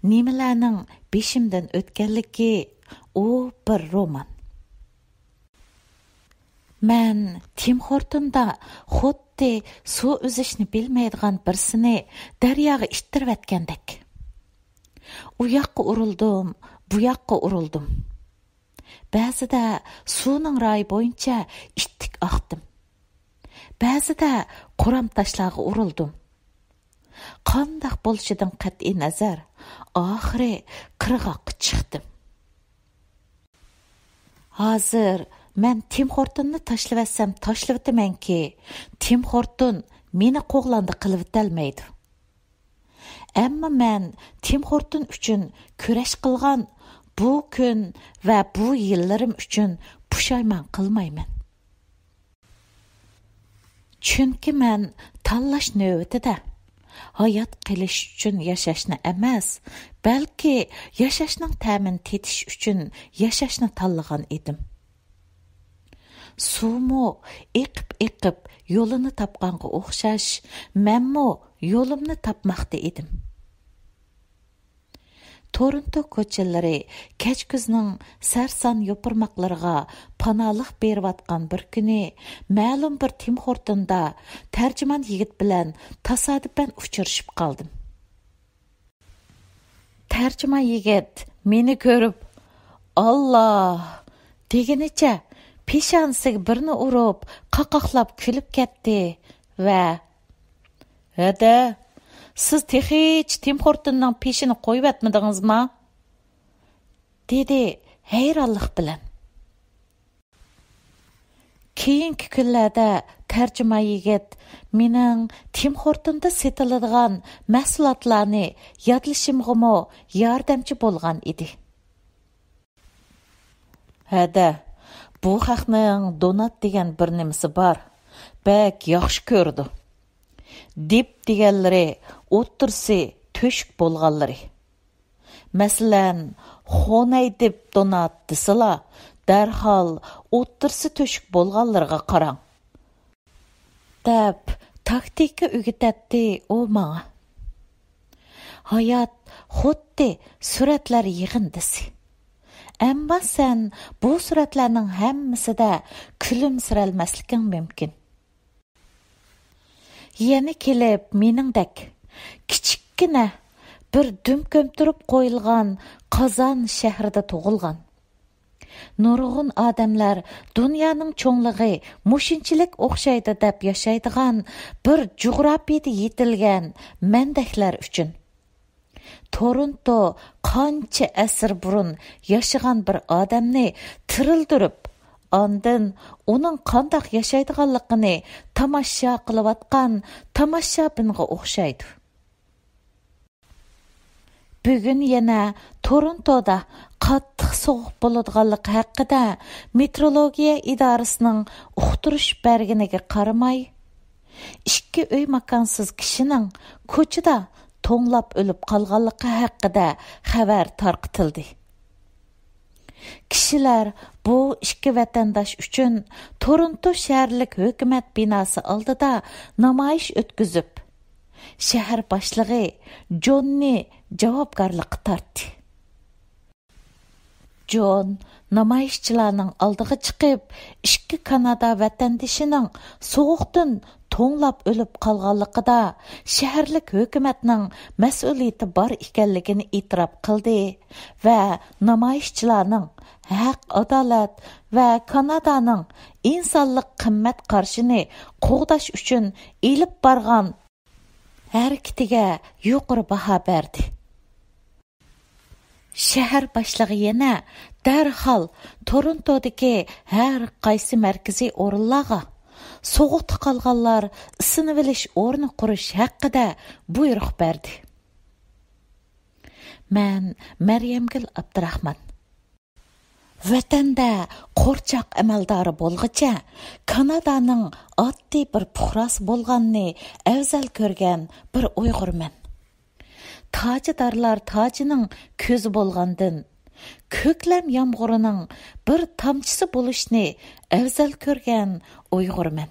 Speaker 1: nimalarning beshimdan o'tganligi o bir roman. Men Tim Horton'da xuddi suv o'zishni bilmaydigan birsini daryoga ittirib atgandek. U yoqqa urildim, bu yoqqa urildim. Ba'zida suvning rayi bo'yicha ittik oqdim. Ba'zida quram tashlarga urildim. Qanday bo'lishidan qat'iy nazar, oxiri qirg'oqqa chiqdim. Hozir men Tim Horton'ni tashlavatsam tashlavatımanki, Tim Horton meni qo'g'landa qilib o'tolmaydi. Ammo men Tim Horton uchun kurash qilgan bu kun va bu yillarim uchun pushaymon qilmayman. Chunki men tanlash navbatida hayot qilish uchun yashashni emas, balki yashashning ta'min tetish uchun yashashni tanlagan edim. Suvmo eqib yo'lini topganga o'xshash, menmo yo'limni topmoqda edim. Toronto ko'chalari kech kuzning sarson yo'pirmoqlariga panolik berayotgan bir kuni ma'lum bir Tim Horton'da tarjimon yigit bilan tasodifan uchrashib qoldim. Tarjimon yigit meni ko'rib, "Alloh" degenicha peshonasiga birini urib, qaqoqlab kulib ketdi va "Hada, siz hech Tim Horton'ning peshini qo'yib atmadingizmi?" dedi hayronlik bilan. Keyingi kunlarda tarjimon yigit mening Tim Horton'da sotiladigan mahsulotlarni yodlashimga yordamchi bo'lgan edi. "Hada, bu haqning donat degan bir nimasi bor. Bak yaxshi ko'rdi. Dip deganlari o'ttirsi to'shik bo'lganlari. Masalan, xonay dip donat desila, darhol o'ttirsi to'shik bo'lganlarga qarang." deb taktika o'rgatdi u menga. Hayot xuddi suratlar yig'indisi. Ammo sen bu suratlarning hammasida kulimsiralmasliging mumkin. Yana kelib meningdek kichikkina bir dumko'mtirib qo'yilgan Qozon shahrida tug'ilgan. Nurg'un odamlar dunyoning cho'nglig'i mushunchalik o'xshaydi deb yashaydigan bir jo'grafiyada yetilgan mendaklar uchun Toronto qancha asr burun yashagan bir odamni tirildirib, ondan uning qanday yashaydiganligini tomosha qilayotgan tomoshabinga o'xshaydi. Bugun yana Torontoda qattiq sovuq bo'ladiganligi haqida meteorologiya idorasining uqtirish berganiga qaramay, ikki uy makonsiz kishining ko'chada to'nglab o'lib qolganligi haqida xabar tarqatildi. Kishilar bu ikki vatandosh uchun Toronto shaharlik hukumat binosi oldida namoyish o'tkazib, shahar boshlig'i Jonni javobgarlikka tortdi. Jon namoyishchilarning oldiga chiqib, ikki Kanada vatandoshining sovuqdan to'nglab o'lib qolganligida shaharlik hukumatning mas'uliyati bor ekanligini e'tirof qildi va namoyishchilarning haq, adolat va Kanadaning insonlik qimmat qarshini qo'g'dash uchun elib borgan harakatiga yuqori baho berdi. Shahar boshlig'i yana darhol Torontodagi har qaysi markaziy o'rinlarga sovuqda qolganlar isinib olish o'rni qurish haqida buyruq berdi. Men Maryamgul Abdurahman. Vatanda qo'rchoq amaldori bo'lg'icha Kanadaning oddiy bir puhrosi bo'lganini afzal ko'rgan bir Uyg'urman. Tacıdarlar tacının ko'zi bo'lgandan, ko'klam yomg'irining bir tomchisi bo'lishni afzal ko'rgan Uyg'urman.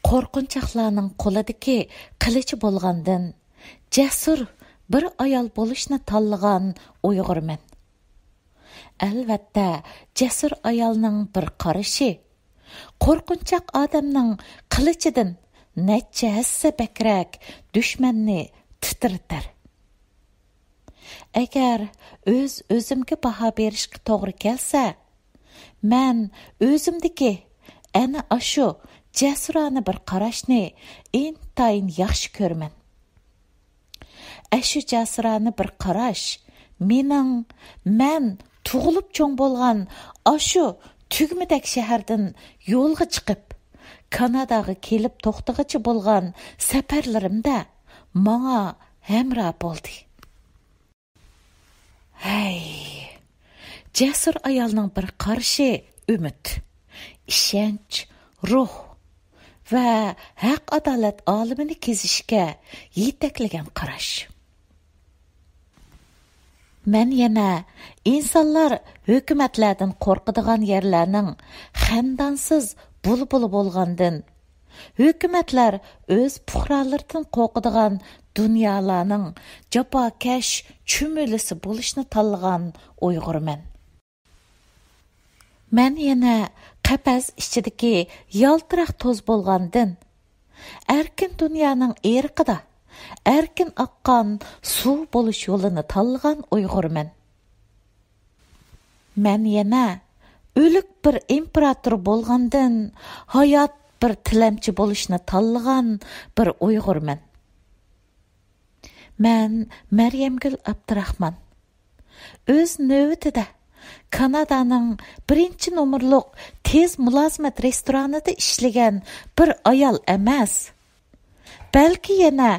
Speaker 1: Qo'rqinchoqlarning qo'lidagi qilichi bo'lgandan, jasur bir ayol bo'lishni tanlagan Uyg'urman. Albatta, jasur ayolning bir qarashi qo'rqinchoq odamning qilichidan necha hassa bakrak dushmanni titirtar. Agar o'zimga baho berishga to'g'ri kelsa, men o'zimdagi ana ashu jasurona bir qarashni intayin yaxshi ko'raman. Ashu jasurona bir qarash men tug'ilib cho'ng bo'lgan ashu tugmadak shahardan yo'lga chiqib Kanadaga kelib to'xtag'ichi bo'lgan safarlarimda menga hamroh bo'ldi. Hey, jasur ayolning bir qarashi umid, ishonch, ruh va haq adolat olimini kezishga yetaklagan qarash. Men yana insonlar hukumatlardan qo'rqadigan yerlarning xandonsiz bulbul bo'lgandan, hukumatlar o'z puhralaridan qo'rqadigan dunyolarning jafokash chumulisi bo'lishni tanlagan Uyg'urman. Men yana qafas ichidagi yaltiroq to'z bo'lgandan, erkin dunyoning eriqida erkin oqqan suv bo'lish yo'lini tanlagan Uyg'urman. Men yana o'lik bir imperator bo'lgandan, hayot bir tilamchi bo'lishni tanlagan bir Uyg'urman. Men Maryamgul Abdurahman. O'z navbatida Kanadaning 1-nomerlik tez mulozimat restoranida ishlagan bir ayol emas, balki yana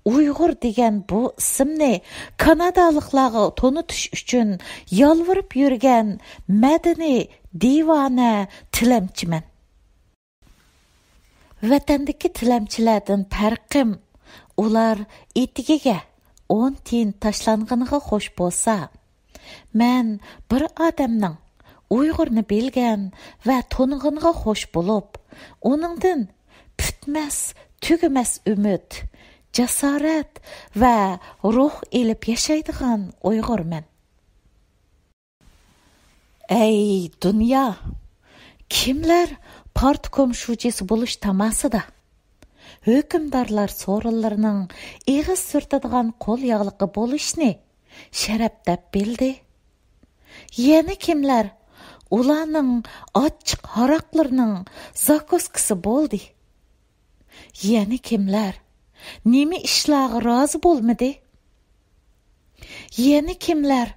Speaker 1: Uyg'ur degan bu ismni Kanadaliklarga tonitish uchun yolvorib yurgan madaniy divona tilamchiman. Vatandagi tilamchilardan farqim, ular etigiga 10 tiyin tashlanganiga xo'sh bo'lsa, men bir odamning Uyg'urni bilgan va toniganiga xo'sh bo'lib, uningdan putmas, tugamas umid, jasorat va ruh elib yashaydigan Uyg'urman. Ey dunyo, kimlar partkom shujisi bo'lish tamasida, hukmdorlar so'rinlarining eg'iz surtadigan qo'l yog'liqi bo'lishni sharaf deb bildi. Yana kimlar ularning ochiq haroqlarining zakoskisi bo'ldi. Yana kimlar nima ishlarga rozi bo'lmadi. Yana kimlar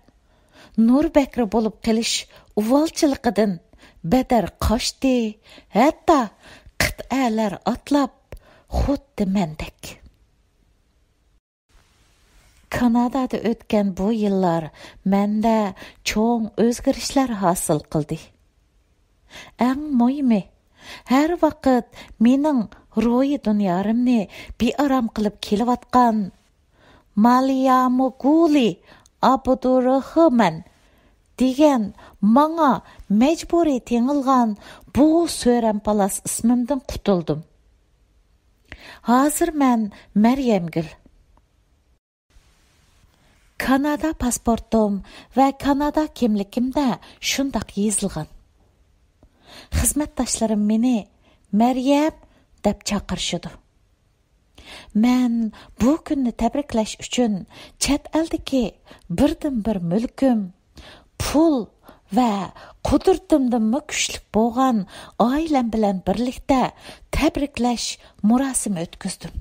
Speaker 1: nur bakri bo'lib qilish uvolchiligidan badar qochdi, hatto qit'alar atlab xuddi mendek. Kanadada o'tgan bu yillar menda cho'ng o'zgarishlar hosil qildi. Eng muhimi, har vaqt mening ro'yi dunyorimni bearam qilib kelayotgan Maliyamuguli Abdurrahman degan manga majburiy tengilgan bu so'ram palas ismimdan qutuldim. Hozir men Maryamgul. Kanada pasportum va Kanada kimligimda shundoq yozilgan. Xizmatdoshlarim meni Maryam deb chaqirishdi. Men bu kunni tabriklash uchun chet eldagi birdan-bir mulkim, pul va qudratimdan kuchli bo'lgan oilam bilan birlikda tabriklash murosimi o'tkazdim.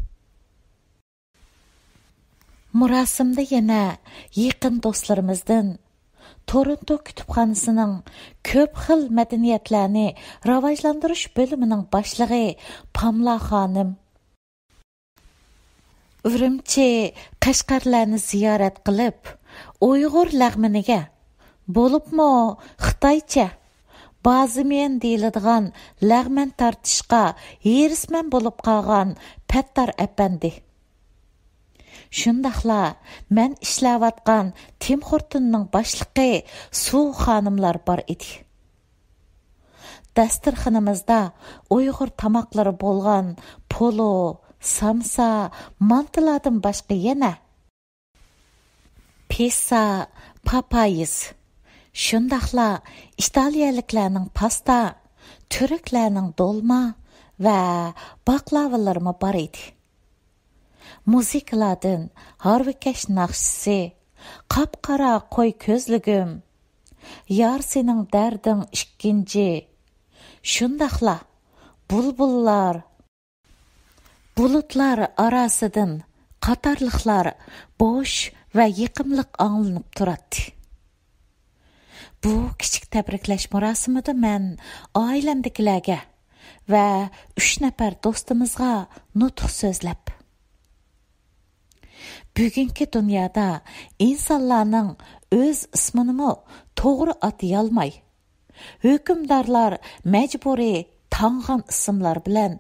Speaker 1: Murosimda yana yaqin do'stlarimizdan Toronto kutubxonasining ko'p xil madaniyatlarni rivojlantirish bo'limining boshlig'i Pamla xonim, Urumchi, Qashqarlarni ziyorat qilib, Uyg'ur lag'miniga, bo'libmi Xitoycha, ba'zimen deyiladigan lag'man tortishqa herisman bo'lib qolgan Pattar apandi. Shundaqla men ishlayotgan Tim Hortonning boshlig'i Suv xonimlar bor edi. Dasturxonimizda Uyg'ur tamoqlari bo'lgan polo, samsa, mantilardan boshqa yana pizza, papayis, shundaqla italiyaliklarning pasta, turklarning dolma va baklavalarmi bor edi. Muzikalardan Harvikash naqshisi, qapqara qo'y ko'zligim, yar sening darding ikkinchi, shundaqla bulbullar, bulutlar orasidan qatorliqlar bo'sh va yiqimliq anglanib turadi. Bu kichik tabriklash marosimida men oilamdagilarga va 3 nafar do'stimizga nutq so'zlab, bugungi dunyoda insonlarning o'z ismini to'g'ri atayolmay, hukmdorlar majburiy tangan ismlar bilan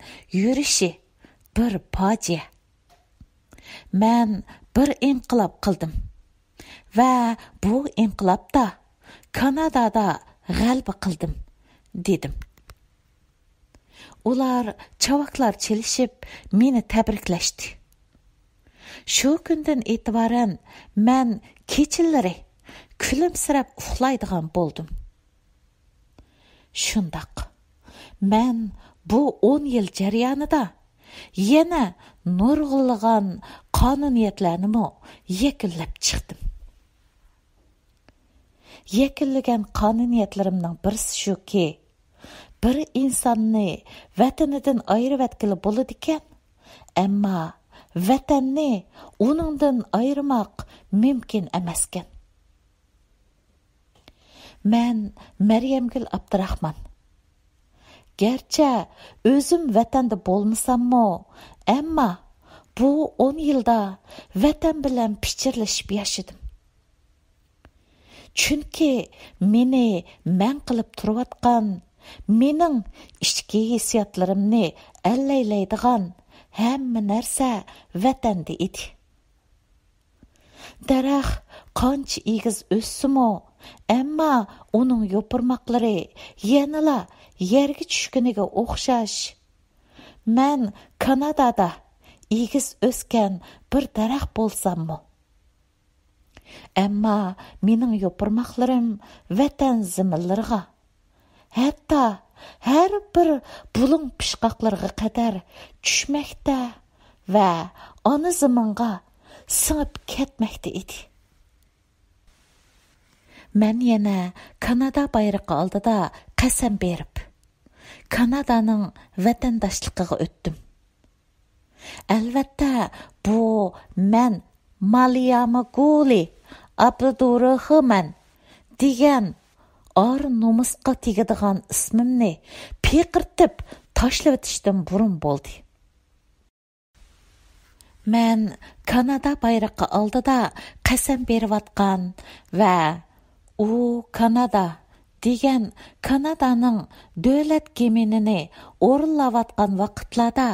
Speaker 1: yurishi bir fojia. Men bir inqilob qildim va bu inqilobda Kanadada g'alaba qildim, dedim. Ular chavaklar chelishib meni tabriklashdi. Shu kundan e'tiboran men kechalari kulimsirab uxlaydigan bo'ldim. Shundoq, men bu 10 yil jarayonida yana nurg'ulg'an qonuniyatlarni yakunlab chiqdim. Yakunlagan qonuniyatlarimning birisi shuki, bir insonni vatanidan ayirib etkili bo'ladi ekan, ammo vatanni uningdan ayirmoq mumkin emas ekan. Men Maryamgul Abdurahman. Gerçi özüm vatanda bo'lmasammo, ammo bu 10 yilda vatan bilan pichirlashib yashadim. Chunki meni man qilib turayotgan, mening ichki hissiyotlarimni allaylaydigan hamma narsa vatanda edi. Daraxt qancha egiz o'ssimi, ammo uning yo'pirmoqlari yanala yerga tushganiga o'xshash. Men Kanadada egiz o'sgan bir daraxt bo'lsammi, ammo mening yo'pirmoqlarim vatan ziminlariga, hatto har bir bulung pishqoqlarga qadar tushmoqda va ona ziminga singib ketmoqda edi. Men yana Kanada bayrog'i oldida qasam berib, Kanadaning vatandoshligiga o'tdim. Albatta, bu men Maliyamuguli Abdurrahman degan or nomusqa tegadigan ismimni peqirtib tashlab o'tishdan burun bo'ldi. Men Kanada bayrog'i oldida qasam berayotgan va u Kanada degan Kanadaning davlat geminini o'rinlayotgan vaqtlarda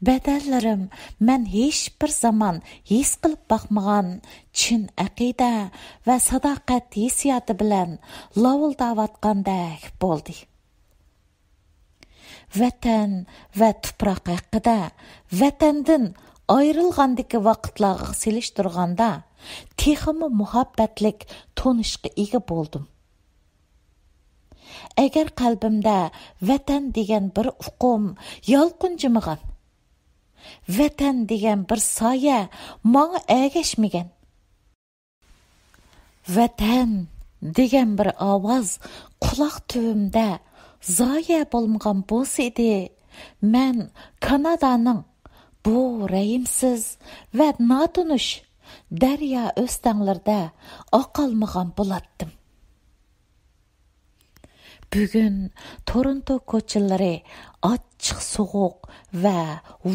Speaker 1: Bədəllərim mən heç bir zaman his qılıb baxmağan çin əqidə və sadaqət hissiyatı bilən lavuldavatqandək boldi. Vətən və tuproq haqida, vətəndən ayrılğandakı vaqtlarga selishtirganda texmi muhabbatlik tonishqa ega bo'ldim. Agar qalbimda vatan degan bir uqum yolqinjimigan, vatan degan bir soya menga agashmagan, vatan degan bir ovoz quloq tubimda zoya bo'lmagan bo'lsa edi, men Kanadaning bu rayimsiz va notunish daryo o'stanglarda oqolmagan bo'latdim. Bugun Toronto ko'chalari ochiq sovuq va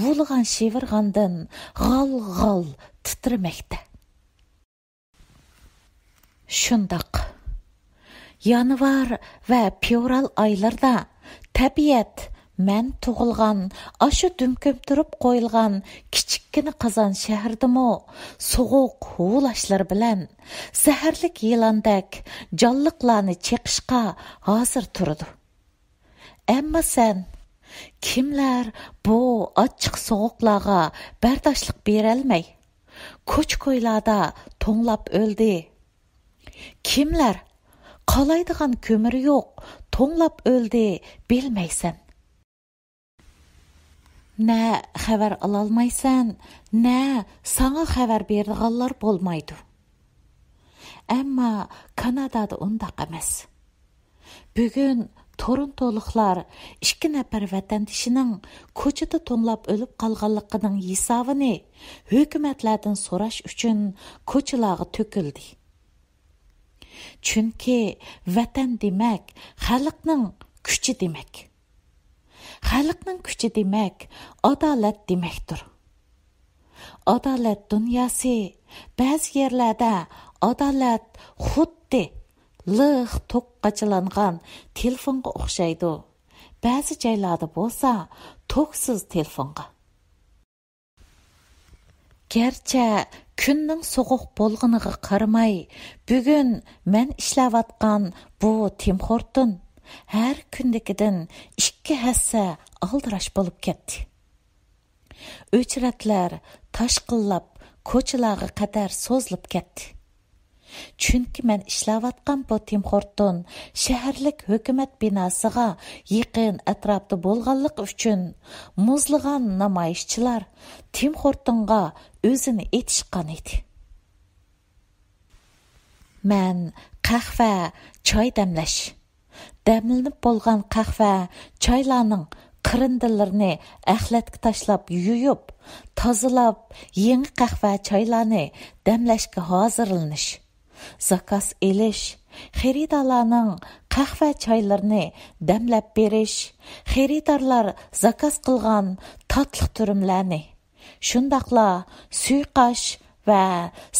Speaker 1: vulg'an shivirg'andan g'al-g'al titramoqda. Shundoq yanvar va fevral oylarida tabiat men tug'ilgan, ashu dumkim turib qo'yilgan kichikkina Qozon shahridimi sovuq huvlashlar bilan zaharlik yılandak jonliqlarni cheqishga hozir turdi. Ammo sen kimlar bu ochiq sovuqlarga bardoshlik berolmay ko'ch-ko'ylarda to'nglab o'ldi? Kimlar qolaydigan ko'miri yo'q to'nglab o'ldi bilmaysan. Ne xabar alolmaysan, ne sana xabar berdiganlar bo'lmaydi. Ammo Kanadada undaq emas. Bugun Torontoliklar 2 nafar vatandishining ko'chada to'nglab o'lib qolganligining hisobini hukumatlardan so'rash uchun ko'chalarga to'kildi. Chunki vatan demak xalqning kuchi demak. Xalqning kuchi demak adolat demakdir. Adolat dunyosi ba'zi yerlarda adolat xuddi liq to'qqachilangan telefonga o'xshaydi. Ba'zi joylarda bo'lsa to'ksiz telefonga. Gerçi kunning sovuq bo'lganiga qaramay, bugun men ishlayotgan bu Tim Horton her kundakidan 2 hassa aldirash bo'lib ketdi. O'chratlar tashqillab ko'chalarga qadar so'zilib ketdi. Chunki men ishlayotgan bu Tim Horton shaharlik hukumat binosiga yaqin atrofda bo'lganligi uchun muzlagan namoyishchilar Tim Hortonga o'zini etishgan edi. Men qahva, choy damlash, damlanib bo'lgan qahva, choylarning qirindilarini axlatga tashlab yuyib, tozalab, yangi qahva, choylarni damlashga hozirlanish, zakaz elish, xaridorlarning qahva, choylarini damlab berish, xaridorlar zakaz qilgan tatli turimlarni, shundaqla suyqash va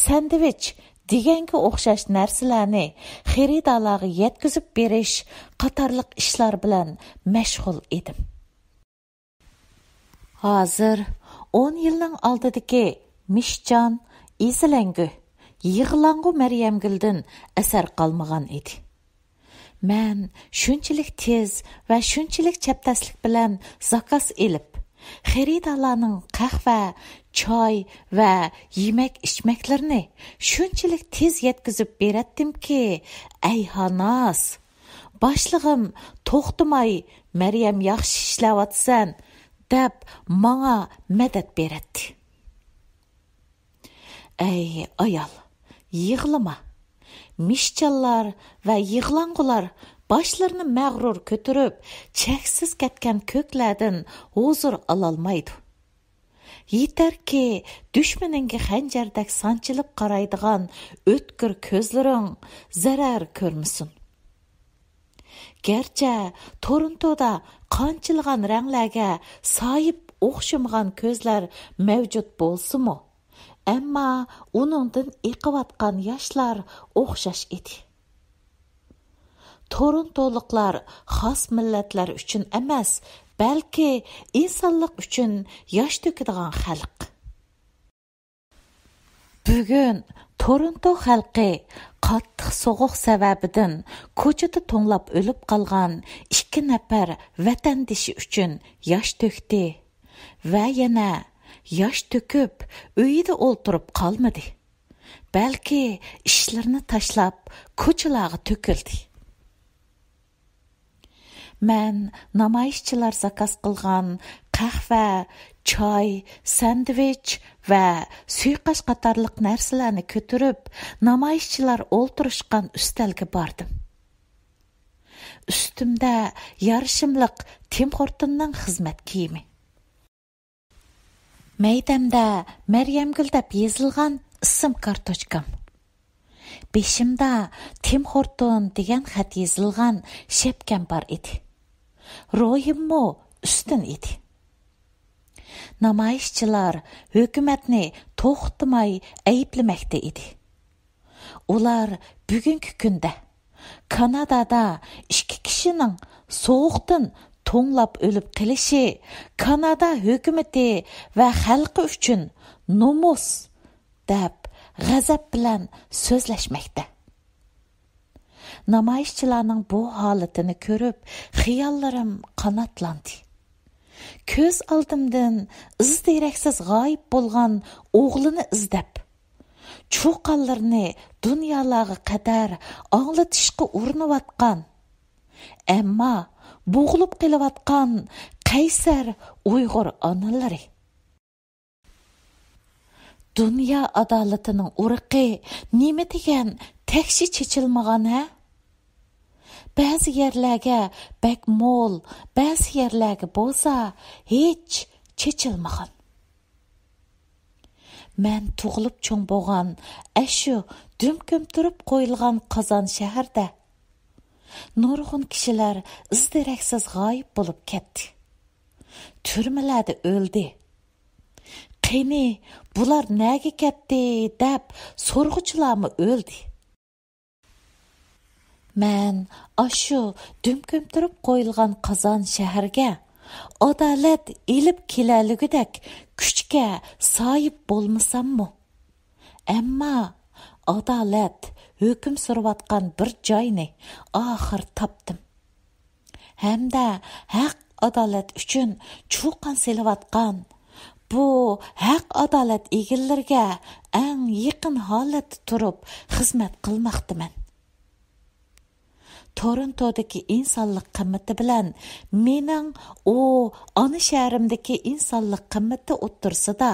Speaker 1: sandvich deganga o'xshash narsalarni xaridorlarga yetkazib berish qatorliq ishlar bilan mashg'ul edim. Hozir 10 yilning oldidagi Mishjon, Izilangu, Yig'langu Maryamguldan asar qolmagan edi. Men shunchalik tez va shunchalik chaptaslik bilan zakaz elib, xaridorlarning qahva, choy va yemak-ichmaklarini shunchalik tez yetkazib beratdimki, ay Hanas, boshlig'im to'xtamay Maryam yaxshi ishlayotsan deb menga madad beratdi. Ay ayol, yig'lama. Mishchallar va yig'langular başlarını mağrur kötürüp, çeksiz ketken köklerden huzur alalmaydı. Yeter ki düşmanınki xəncərdək sançılıp qaraydıgan ötkür közlərin zarar görmüsün. Gerçi Torontoda qançılğan rənglərə sahip oxşamğan közlər mövcud bolsu mu? Amma onundan iqivatqan yaşlar oxşaş idi. Torontoluqlar xas millatlar üçün emas, balki insonlik uchun yosh to'kadigan xalq. Bugun Toronto xalqi qattiq soğuq sababidan ko'chada to'nglab o'lib qolgan 2 nafar vatandoshi uchun yosh to'kdi va yana yosh to'kib uyida o'ltirib qolmadi. Balki ishlarini tashlab ko'chalarga to'kildi. Men namoyishchilar zakaz qilgan qahva, choy, sandvich va suyqash qatorliq narsalarni ko'tarib, namoyishchilar o'ltirishgan ustalga bordim. Ustimda yarishimliq Tim Hortonning xizmat kiyimi. Maydamda Maryamgul deb yozilgan ism kartochkam. Beshimda Tim Horton degan xat yozilgan shapkam bor edi. Ro'yimmo ustin edi. Namoyishchilar hukumatni to'xtamay ayblamoqda edi. Ular bugungi kunda Kanadada 2 kishining sovuqdan to'nglab o'lib qilishi Kanada hukumati va xalqi uchun nomus deb g'azab bilan so'zlashmoqda. Namoyishchilarning bu holatini ko'rib, xiyollarim qanotlandi. Ko'z oldimdan izdiraksiz g'oyib bo'lgan o'g'lini izlab, cho'qonlarni dunyolarga qadar anglatishga urinayotgan, ammo bo'g'ilib kelayotgan qaysar Uyg'ur onalari. Dünya adaletining urqi nima degan takshi chechilmagan ha? Ba'zi yerlarga bak mo'l, ba'zi yerlarga bo'lsa hech chechilmagan. Men tug'ilib cho'ng bo'lgan ashu dumkum turib qo'yilgan Qozon shaharda nurg'un kishilar izdiraksiz g'oyib bo'lib ketdi. Turmalarda o'ldi. Qani bular nega ketdi deb so'rg'uchilarmi o'ldi. Men ashu dumkum turib qo'yilgan Qozon shaharga adolat ilib kelaligidek kuchga soyib bo'lmasammi? Ammo adolat hukm surayotgan bir joyni oxir topdim. Hamda haq adolat uchun cho'qon selayotgan bu haq adolat egillarga eng yaqin holatda turib xizmat qilmoqdaman. Torontodagi insonlik qimmati bilan mening ona shahrimdagi insonlik qimmati o'ttirsida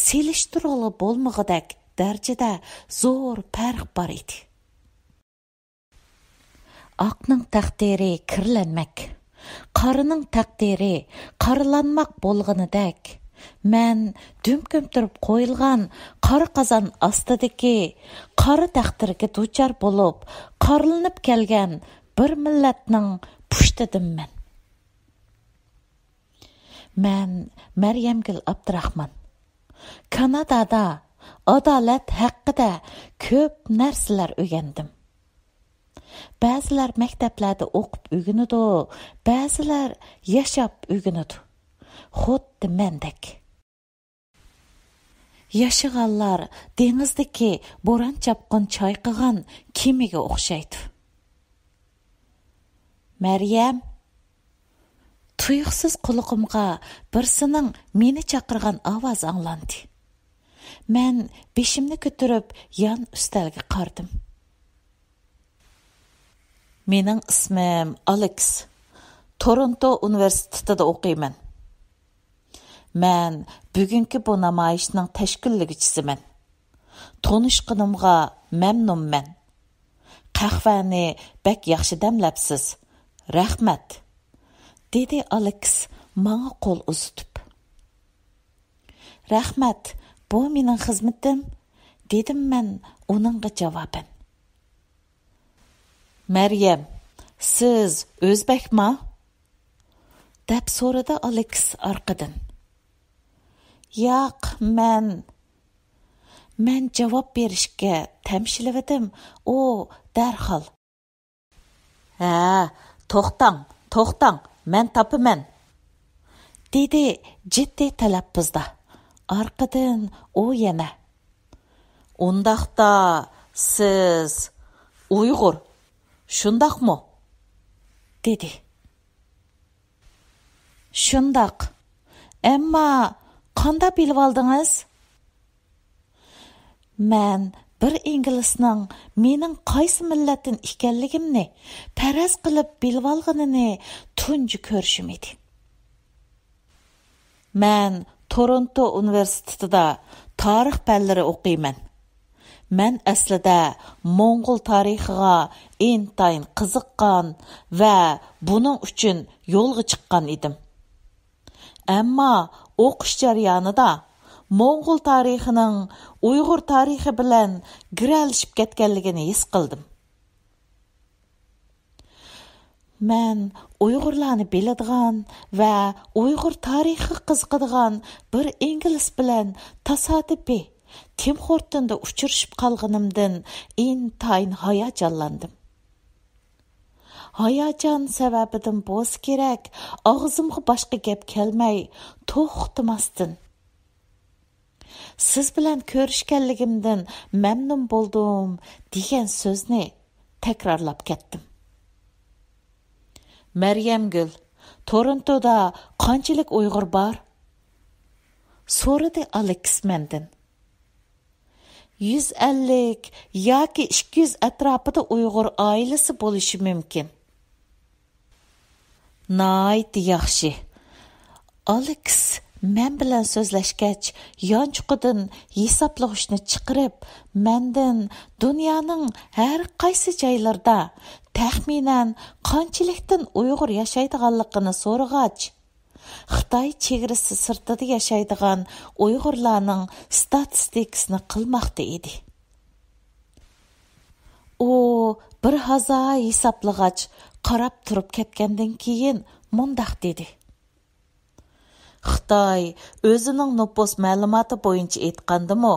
Speaker 1: selishtiroli bo'lmag'idek darajada zo'r farq bor edi. Oqning taqdiri kirlanmak, qarining taqdiri qarilanmak bo'lganidek, men dumkum turib qo'yilgan qora qozon ostidagi qora taqdirga duchor bo'lib, qarilanib kelgan bir millatning pushtidiman. Men Maryamgul Abdurahmon. Kanadada adolat haqida ko'p narsalar o'rgandim. Ba'zilar maktablarda o'qib o'rganadi, ba'zilar yashab o'rganadi. Xuddi mendek. Yashaganlar dengizdagi bo'ron chapqin chayqagan kemiga o'xshaydi. Maryam, tuyuqsiz qulog'imga birsining meni chaqirgan ovoz anglandi. Men beshimni ko'tarib yon ustalga qardim. Mening ismim Alex. Toronto universitetida o'qiyman. Men bugungi bu namoyishning tashkillovchisiman. Tanishganimga mamnunman. Qahvani bak yaxshi damlabsiz. Rahmat, dedi Alex menga qo'l uzatib. Rahmat, bu mening xizmatim, dedim men uningga javoban. Maryam, siz o'zbekmi? deb so'radi Alex orqadan. Yo'q, men javob berishga tamshiladim. O, darhol. To'xtang, men topaman. dedi ciddi talaffuzda. Arqadan o yana. Undaqda siz Uyg'ur, shundaqmi? dedi. Shundaq. Ammo qanda bilib oldingiz? Men bir inglizning mening qaysi millatdan ekanligimni faraz qilib bilib olganini tunji ko'rishim edi. Men Toronto universitetida tarix fanlari o'qiyman. Men aslida Mo'ng'ul tarixiga intayin qiziqqan va buning uchun yo'lga chiqqan edim. Ammo o'qish jarayonida Mo'ng'ul tarixining Uyg'ur tarixi bilan giralishib ketganligini his qildim. Men Uyg'urlarni biladigan va Uyg'ur tarixiga qiziqadigan bir ingliz bilan tasodifiy Tim Hortonda uchrashib qolganimdan intayin hayajonlandim. Hayajon sababidan bo'lsa kerak, og'zimga boshqa gap kelmay, to'xtamasdan. Siz bilan ko'rishganligimdan mamnun bo'ldim degan so'zni takrorlab ketdim. Maryamgul, Torontoda qanchalik Uyg'ur bor? So'radi Alex mendan. 150 yoki 200 atrofida Uyg'ur oilasi bo'lishi mumkin. Nayt yaxshi. Alex men bilan so'zlashgach, yonchuqidan hisoblag'ishni chiqarib, mendan dunyoning har qaysi joylarida taxminan qanchalikdan Uyg'ur yashaydiganligini so'ragach, Xitoy chegarasi sirtida yashaydigan Uyg'urlarning statistikasini qilmoqda edi. U bir hazo hisoblag'ach qarab turib ketgandan keyin mundaq dedi. Xitoy o'zining nüfus ma'lumoti bo'yicha aytgandimi,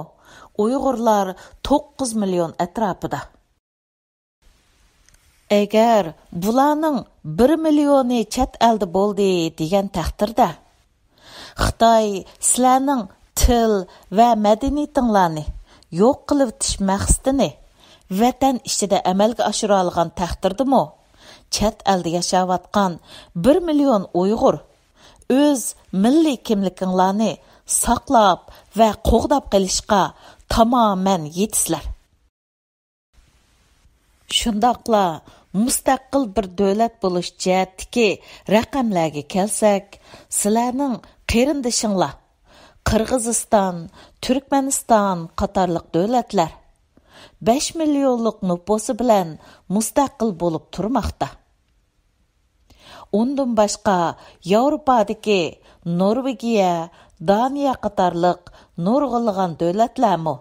Speaker 1: Uyg'urlar 9 million atrofida. Agar bularning 1 millioni chet elda bo'ldi degan taqdirda, Xitoy sizlarning til va madaniyatinglarni yo'q qilib o'tish maqsadini vatan ichida amalga oshira olgan taqdirdami, chet elda yashayotgan 1 million Uyg'ur o'z milliy kimliginglarni saqlab va qo'g'dab qilishga tamoman yetisizlar. Shundaqla mustaqil bir davlat bo'lish jihatdagi raqamlarga kelsak, sizlarning qarindishinglar Qirg'iziston, Turkmaniston qatorliq davlatlar 5 millionlik nüfusi bilan mustaqil bo'lib turmoqda. Undan boshqa Yevropadagi Norvegiya, Daniya qatorliq nurg'unlagan davlatlarmi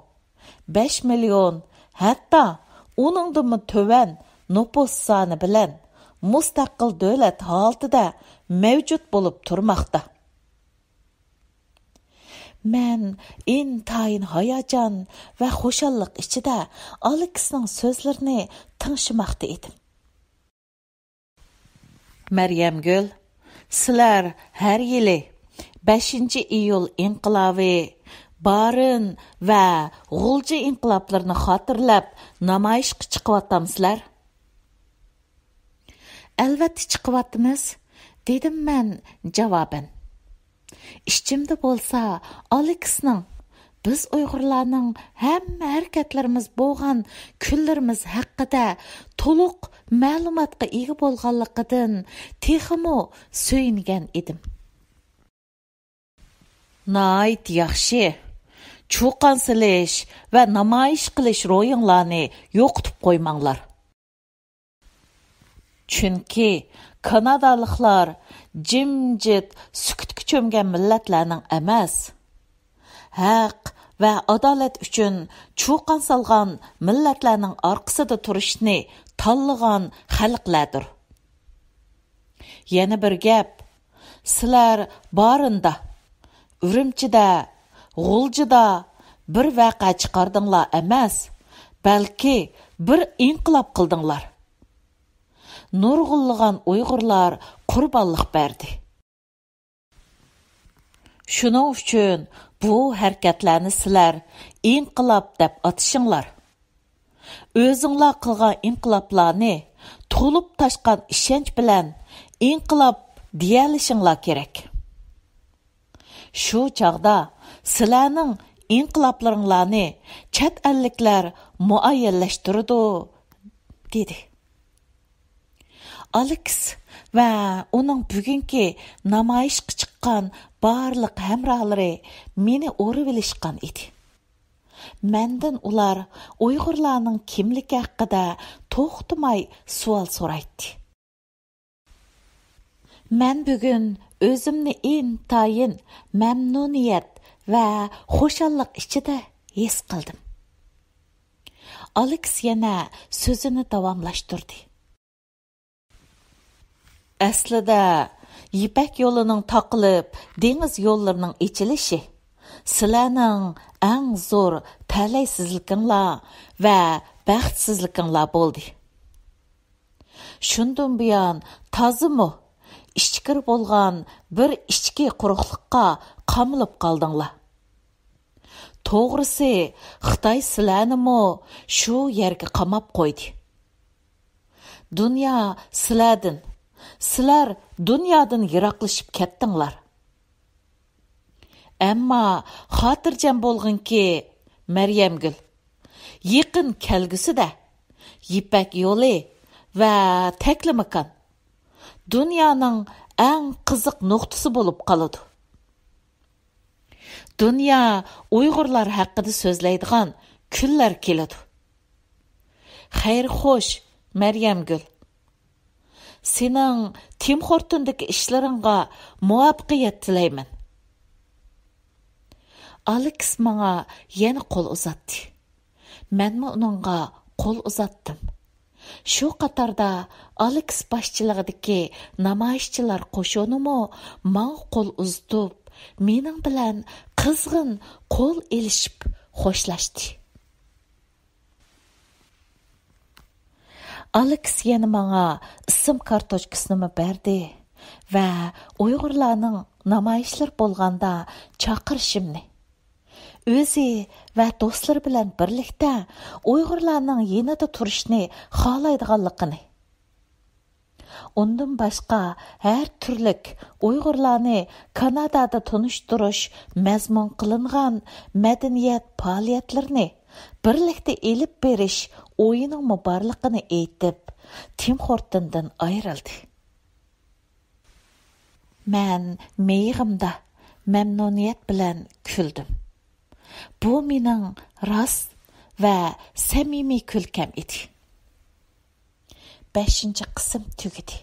Speaker 1: 5 million, hatto uningdan to'van nüfus soni bilan mustaqil davlat holatida mavjud bo'lib turmoqda. Men intayin hayajon va xushalliq ichida Alexning so'zlarini tingshimoqda edim. Maryamgul, sizlar har yili 5-iyul inqilobi, Barin va G'ulji inqiloblarini xotirlab namoyishga chiqyapsizlar? Albatta chiqyapmiz, dedim men javoban. İşçimde bo'lsa, Alexning biz Uyg'urlarning hamma harakatlarimiz bo'lgan kunlarimiz haqida to'liq ma'lumotga ega bo'lganligidan texmo so'yingan edim. Nayt yaxshi. Cho'qan silish va namoyish qilish ro'yinglarni yo'qitib qo'ymanglar. Chunki Kanadaliklar jimjit sukutga cho'mgan millatlarning emas, haq va adolat uchun cho'qan salgan millatlarning orqasida turishni tanlagan xalqlardir. Yana bir gap, sizlar Barinda, Urumchida, G'uljida bir vaqa chiqardinglar emas, balki bir inqilob qildinglar. Nurg'unlagan Uyg'urlar qurbonlik berdi. Şunun üçün bu hərəkətlərini sizlər inqilab deb atışыңlar. Özüңlar qılğan inqilablarni to'lib taşqan ishonch bilan inqilob deyalishinglar kerak. Shu chaqda sizlarning inqiloblaringlarni chet elliklar muayyanlashtirdi, dedi. Alex va uning bugungi namoyishga chiqqan barliq hamrohlari meni o'rib olishgan edi. Mendan ular Uyg'urlarning kimligi haqida to'xtamay savol so'raydi. Men bugun o'zimni intayin mamnuniyat va xushallik ichida his qildim. Alex yana so'zini davomlashtirdi. Aslida Ipak yo'lining taqilib, dengiz yo'llarining ochilishi sizlarning eng zo'r talaysizlikinglar va baxtsizlikinglar bo'ldi. Shundan buyon tozimi ishkir bo'lgan bir ichki quruqlikqa qamilib qoldinglar. To'g'risi, Xitoy sizlarni shu yerga qamab qo'ydi. Dunyo sizlardan, sizlar dunyodan yiroqlashib ketdinglar. Ammo xotirjam bo'lginki, Maryamgul, yaqin kelgusida Ipak yo'li va Taklimakan dunyoning eng qiziq nuqtasi bo'lib qoladi. Dunyo Uyg'urlar haqida so'zlaydigan kunlar keladi. Xayr xo'sh, Maryamgul. Sening Tim Hortondagi ishlaringga muvaffaqiyat tilayman. Alex menga yana qo'l uzatdi. Menmi uningga qo'l uzatdim. Shu qatorda Alex boshchiligidagi namoyishchilar qo'shunimi menga qo'l uzatib, mening bilan qizg'in qo'l elishib xo'shlashdi. Alex yana menga ism kartochkasini berdi va Uyg'urlarning namoyishlar bo'lganda chaqirishimni, o'zi va do'stlar bilan birlikda Uyg'urlarning yanada turishni xohlaydiganligini, undan boshqa har turlik Uyg'urlarni Kanadada tanishtirish mazmun qilingan madaniyat faoliyatlarini birlikda elib berish o'yining borligini aytib, Tim Hortondan ayrildi. Men meyig'imda mamnuniyat bilan kuldim. Bu mening rost va samimiy kulkam edi. 5-qism tugadi.